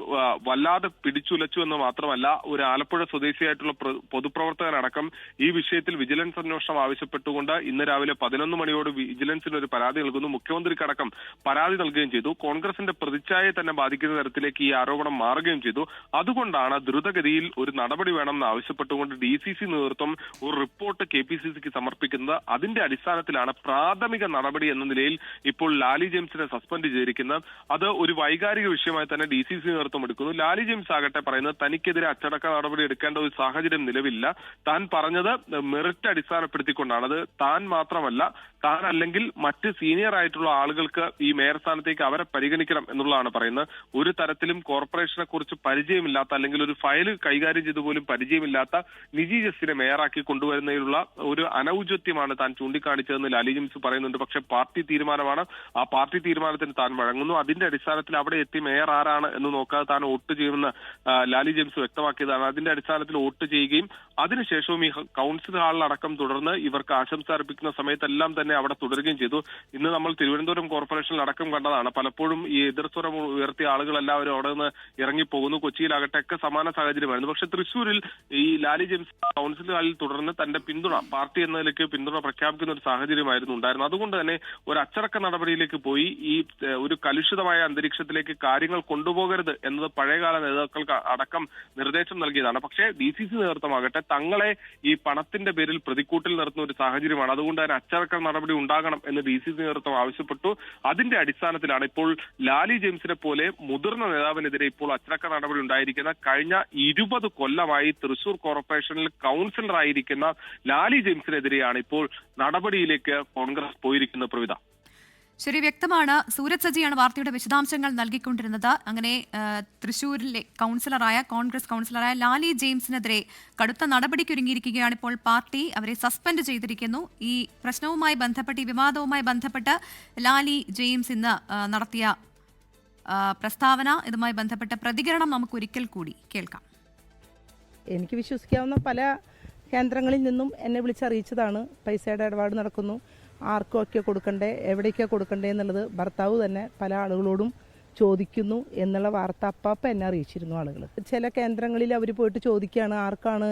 വല്ലാതെ പിടിച്ചുലച്ചു എന്ന് മാത്രമല്ല, ഒരു ആലപ്പുഴ സ്വദേശിയായിട്ടുള്ള പൊതുപ്രവർത്തകനടക്കം ഈ വിഷയത്തിൽ വിജിലൻസ് അന്വേഷണം ആവശ്യപ്പെട്ടുകൊണ്ട് ഇന്ന് രാവിലെ 11 മണിയോട് വിജിലൻസിന് ഒരു പരാതി നൽകുന്നു. മുഖ്യമന്ത്രിക്കടക്കം പരാതി നൽകുകയും ചെയ്തു. കോൺഗ്രസിന്റെ പ്രതിച്ഛായയെ തന്നെ ബാധിക്കുന്ന തരത്തിലേക്ക് ഈ ആരോപണം മാറുകയും ചെയ്തു. അതുകൊണ്ടാണ് ദ്രുതഗതിയിൽ ഒരു നടപടി വേണമെന്ന് ആവശ്യപ്പെട്ടുകൊണ്ട് DCC നേതൃത്വം ഒരു റിപ്പോർട്ട് KPCCക്ക് സമർപ്പിക്കുന്നത്. അതിന്റെ അടിസ്ഥാനത്തിലാണ് പ്രാഥമിക നടപടി എന്ന നിലയിൽ ഇപ്പോൾ ലാലി ജെയിംസിനെ സസ്പെൻഡ് ചെയ്തിരിക്കുന്നത്. അത് ഒരു വൈകാരിക വിഷയമായി തന്നെ DCC നേതൃത്വം എടുക്കുന്നു. ലാലി ജെയിംസ് ആകട്ടെ പറയുന്നത് തനിക്കെതിരെ അച്ചടക്ക നടപടി എടുക്കേണ്ട ഒരു സാഹചര്യം നിലവില്ല. താൻ പറഞ്ഞത് മെറിറ്റ് അടിസ്ഥാനപ്പെടുത്തിക്കൊണ്ടാണ്. അത് താൻ മാത്രമല്ല, താൻ അല്ലെങ്കിൽ മറ്റ് സീനിയർ ആയിട്ടുള്ള ആളുകൾക്ക് ഈ മേയർ സ്ഥാനത്തേക്ക് അവരെ പരിഗണിക്കണം എന്നുള്ളതാണ് പറയുന്നത്. ഒരു തരത്തിലും കോർപ്പറേഷനെ കുറിച്ച് പരിചയമില്ലാത്ത അല്ലെങ്കിൽ ഒരു ഫയൽ കൈകാര്യം ചെയ്തു പോലും പരിചയമില്ലാത്ത നിജി ജസ്റ്റിനെ മേയറാക്കി കൊണ്ടുവരുന്നതിലുള്ള ഒരു അനൗചിത്യമാണ് താൻ ചൂണ്ടിക്കാണിച്ചതെന്ന് ലാലി ജെയിംസ് പറയുന്നുണ്ട്. പക്ഷെ പാർട്ടി തീരുമാനമാണ്. ആ പാർട്ടി തീരുമാനത്തിന് താൻ വഴങ്ങുന്നു. അതിന്റെ അടിസ്ഥാനത്തിൽ അവിടെ എത്തി മേയർ ആരാണ് എന്ന് നോക്കാതെ താൻ വോട്ട് ചെയ്യുമെന്ന് ലാലി ജെയിംസ് വ്യക്തമാക്കിയതാണ്. അതിന്റെ അടിസ്ഥാനത്തിൽ വോട്ട് ചെയ്യുകയും അതിനുശേഷവും ഈ കൗൺസിൽ ഹാളിലടക്കം തുടർന്ന് ഇവർക്ക് ആശംസ അർപ്പിക്കുന്ന സമയത്തെല്ലാം തന്നെ അവിടെ തുടരുകയും ചെയ്തു. ഇന്ന് നമ്മൾ തിരുവനന്തപുരം കോർപ്പറേഷനിൽ അടക്കം കണ്ടതാണ്. പലപ്പോഴും ഈ എതിർസ്വരം ഉയർത്തിയ ആളുകളെല്ലാവരും അവിടെ നിന്ന് ഇറങ്ങിപ്പോകുന്നു. കൊച്ചിയിലാകട്ടെ ഒക്കെ സമാന സാഹചര്യമായിരുന്നു. പക്ഷെ തൃശ്ശൂരിൽ ഈ ലാലി ജെയിംസ് കൗൺസിൽ ഹാളിൽ തുടർന്ന് തന്റെ പിന്തുണ പാർട്ടി എന്ന നിലയ്ക്ക് പിന്തുണ പ്രഖ്യാപിക്കുന്ന ഒരു സാഹചര്യമായിരുന്നു ഉണ്ടായിരുന്നത്. അതുകൊണ്ട് തന്നെ ഒരു അച്ചടക്ക നടപടിയിലേക്ക് പോയി ഈ ഒരു കലുഷിതമായ അന്തരീക്ഷത്തിലേക്ക് കാര്യങ്ങൾ കൊണ്ടുപോകരുത് എന്നത് പഴയകാല നേതാക്കൾക്ക് അടക്കം നിർദ്ദേശം നൽകിയതാണ്. പക്ഷേ DCC നേതൃത്വമാകട്ടെ തങ്ങളെ ഈ പണത്തിന്റെ പേരിൽ പ്രതിക്കൂട്ടിൽ നിർത്തുന്ന ഒരു സാഹചര്യമാണ്. അതുകൊണ്ട് തന്നെ അച്ചടക്ക നടപടി ഉണ്ടാകണം എന്ന് DCC നേതൃത്വം ആവശ്യപ്പെട്ടു. അതിന്റെ അടിസ്ഥാനത്തിലാണ് ഇപ്പോൾ ലാലി ജെയിംസിനെ പോലെ മുതിർന്ന നേതാവിനെതിരെ ഇപ്പോൾ അച്ചടക്ക നടപടി ഉണ്ടായിരിക്കുന്ന. കഴിഞ്ഞ 20 കൊല്ലമായി തൃശൂർ കോർപ്പറേഷനിൽ കൗൺസിലറായിരിക്കുന്ന ലാലി ജെയിംസിനെതിരെയാണ് ഇപ്പോൾ നടപടിയിലേക്ക് കോൺഗ്രസ് പോയിരിക്കുന്ന പ്രവിധ. ശരി, വ്യക്തമാണ്. സൂരജ് സജിയാണ് വാർത്തയുടെ വിശദാംശങ്ങൾ നൽകിക്കൊണ്ടിരുന്നത്. അങ്ങനെ തൃശൂരിലെ കോൺഗ്രസ് കൗൺസിലറായ ലാലി ജെയിംസിനെതിരെ കടുത്ത നടപടിക്കൊരുങ്ങിയിരിക്കുകയാണ് ഇപ്പോൾ പാർട്ടി. അവരെ സസ്പെൻഡ് ചെയ്തിരിക്കുന്നു. ഈ പ്രശ്നവുമായി ബന്ധപ്പെട്ട്, ഈ വിവാദവുമായി ബന്ധപ്പെട്ട് ലാലി ജെയിംസ് ഇന്ന് നടത്തിയ പ്രസ്താവന, ഇതുമായി ബന്ധപ്പെട്ട പ്രതികരണം നമുക്ക് ഒരിക്കൽ കൂടി കേൾക്കാം. എനിക്ക് വിശ്വസിക്കാവുന്ന പല കേന്ദ്രങ്ങളിൽ നിന്നും എന്നെ വിളിച്ചറിയിച്ചതാണ് പൈസയുടെ ഇടപാട് നടക്കുന്നു, ആർക്കൊക്കെ കൊടുക്കണ്ടേ, എവിടേക്കാണ് കൊടുക്കണ്ടേ എന്നുള്ളത് ഭർത്താവ് തന്നെ പല ആളുകളോടും ചോദിക്കുന്നു എന്നുള്ള വാർത്ത അപ്പം എന്നെ അറിയിച്ചിരുന്നു ആളുകൾ. ചില കേന്ദ്രങ്ങളിൽ അവർ പോയിട്ട് ചോദിക്കുകയാണ് ആർക്കാണ്,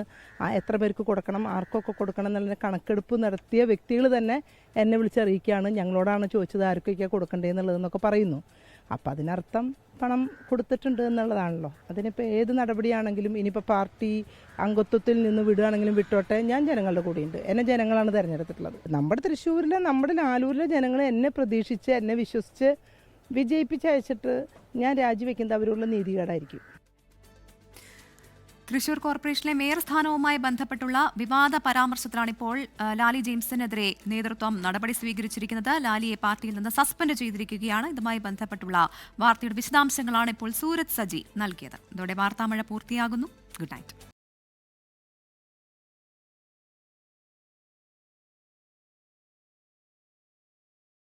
എത്ര പേർക്ക് കൊടുക്കണം, ആർക്കൊക്കെ കൊടുക്കണം എന്നുള്ള കണക്കെടുപ്പ് നടത്തിയ വ്യക്തികൾ തന്നെ എന്നെ വിളിച്ചറിയിക്കുകയാണ്, ഞങ്ങളോടാണ് ചോദിച്ചത് ആർക്കൊക്കെ കൊടുക്കണ്ടേ എന്നുള്ളതെന്നൊക്കെ പറയുന്നു. അപ്പം അതിനർത്ഥം പണം കൊടുത്തിട്ടുണ്ട് എന്നുള്ളതാണല്ലോ. അതിനിപ്പോൾ ഏത് നടപടിയാണെങ്കിലും ഇനിയിപ്പോൾ പാർട്ടി അംഗത്വത്തിൽ നിന്ന് വിടുകയാണെങ്കിലും വിട്ടോട്ടെ, ഞാൻ ജനങ്ങളുടെ കൂടെയുണ്ട്. എന്നെ ജനങ്ങളാണ് തിരഞ്ഞെടുത്തിട്ടുള്ളത്. നമ്മുടെ തൃശ്ശൂരിലെ, നമ്മുടെ ലാലൂരിലെ ജനങ്ങൾ എന്നെ പ്രതീക്ഷിച്ച്, എന്നെ വിശ്വസിച്ച് വിജയിപ്പിച്ചയച്ചിട്ട് ഞാൻ രാജിവെക്കുന്നത് അവരുള്ള നീതികേടായിരിക്കും. തൃശൂർ കോർപ്പറേഷനിലെ മേയർ സ്ഥാനവുമായി ബന്ധപ്പെട്ടുള്ള വിവാദ പരാമർശത്തിലാണ് ഇപ്പോൾ ലാലി ജെയിംസിനെതിരെ നേതൃത്വം നടപടി സ്വീകരിച്ചിരിക്കുന്നത്. ലാലിയെ പാർട്ടിയിൽ നിന്ന് സസ്പെൻഡ് ചെയ്തിരിക്കുകയാണ്. ഇതുമായി ബന്ധപ്പെട്ടുള്ള വാർത്തയുടെ വിശദാംശങ്ങളാണ് ഇപ്പോൾ സൂരജ് സജി നൽകിയത്. ഇതോടെ വാർത്താമഴ പൂർത്തിയാകുന്നു. Good night.